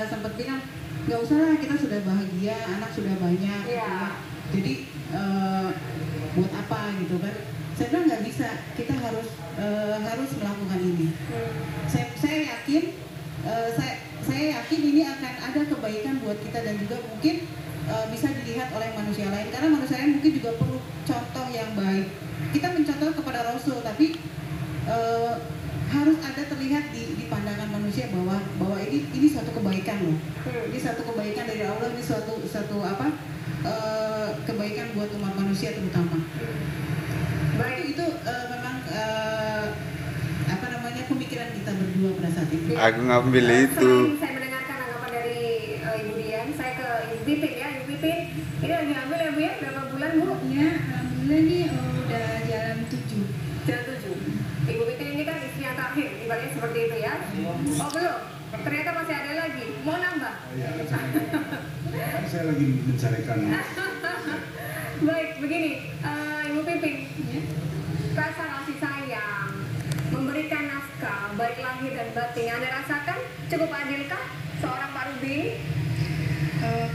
sempat bilang nggak usah lah, kita sudah bahagia, anak sudah banyak. Yeah. Jadi buat apa gitu kan? Saya bilang nggak bisa, kita harus melakukan ini. Saya yakin saya yakin ini akan ada kebaikan buat kita dan juga mungkin bisa dilihat oleh manusia lain, karena manusia lain mungkin juga perlu contoh yang baik. Kita mencontoh kepada Rasul, tapi harus ada terlihat di pandangan manusia bahwa ini suatu kebaikan loh. Ini suatu kebaikan dari Allah, ini suatu kebaikan buat umat manusia terutama. Baik, itu memang pemikiran kita berdua pada saat itu. Aku ngambil itu. Saya mendengarkan anggapan dari Ibu Dian, saya ke Ibu Pipin ya. Ibu Pipin, ini lagi hamil ya Bu ya? Berapa bulan Bu? Ya, alhamdulillah nih udah jalan 7. Jalan 7. Ibu Pipin ini kan istri yang terakhir, ibaratnya seperti itu ya. Oh belum? Ternyata masih ada lagi. Mau nambah? Ya, saya lagi mencarikan. Baik, begini, Ibu Pipin, rasa kasih sayang, memberikan nafkah, baik lahir dan batin, Anda rasakan cukup adilkah seorang Pak Ruby?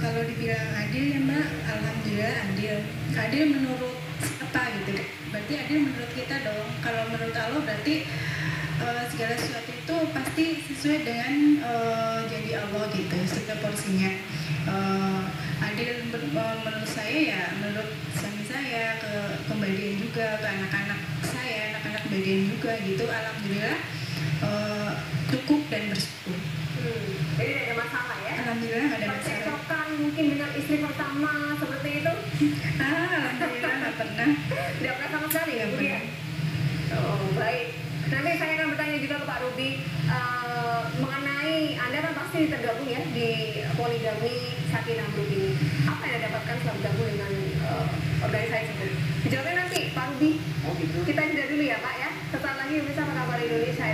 Kalau dibilang adil ya Mbak, alhamdulillah adil. Adil menurut apa gitu? Berarti adil menurut kita dong. Kalau menurut Allah berarti segala sesuatu itu pasti sesuai dengan jadi Allah gitu, setiap porsinya. Adil menurut saya ya, menurut suami saya, ke Mbak Dian juga, ke anak-anak saya, anak-anak Mbak Dian juga gitu. Alhamdulillah cukup dan bersyukur. Jadi tidak ada masalah ya? Alhamdulillah nggak ada masalah. Percekcokan mungkin dengan istri pertama seperti itu? Alhamdulillah nggak pernah. Tidak pernah sama sekali ya Bu Dian? Oh baik. Nanti saya akan bertanya juga ke Pak Ruby mengenai Anda kan pasti tergabung ya di poligami Sakinah Group ini. Apa yang Anda dapatkan setelah bergabung dengan organisasi tersebut? Dijawabnya nanti Pak Ruby. Oh gitu. Kita jeda dulu ya Pak ya. Sesaat lagi bisa Kabar Indonesia.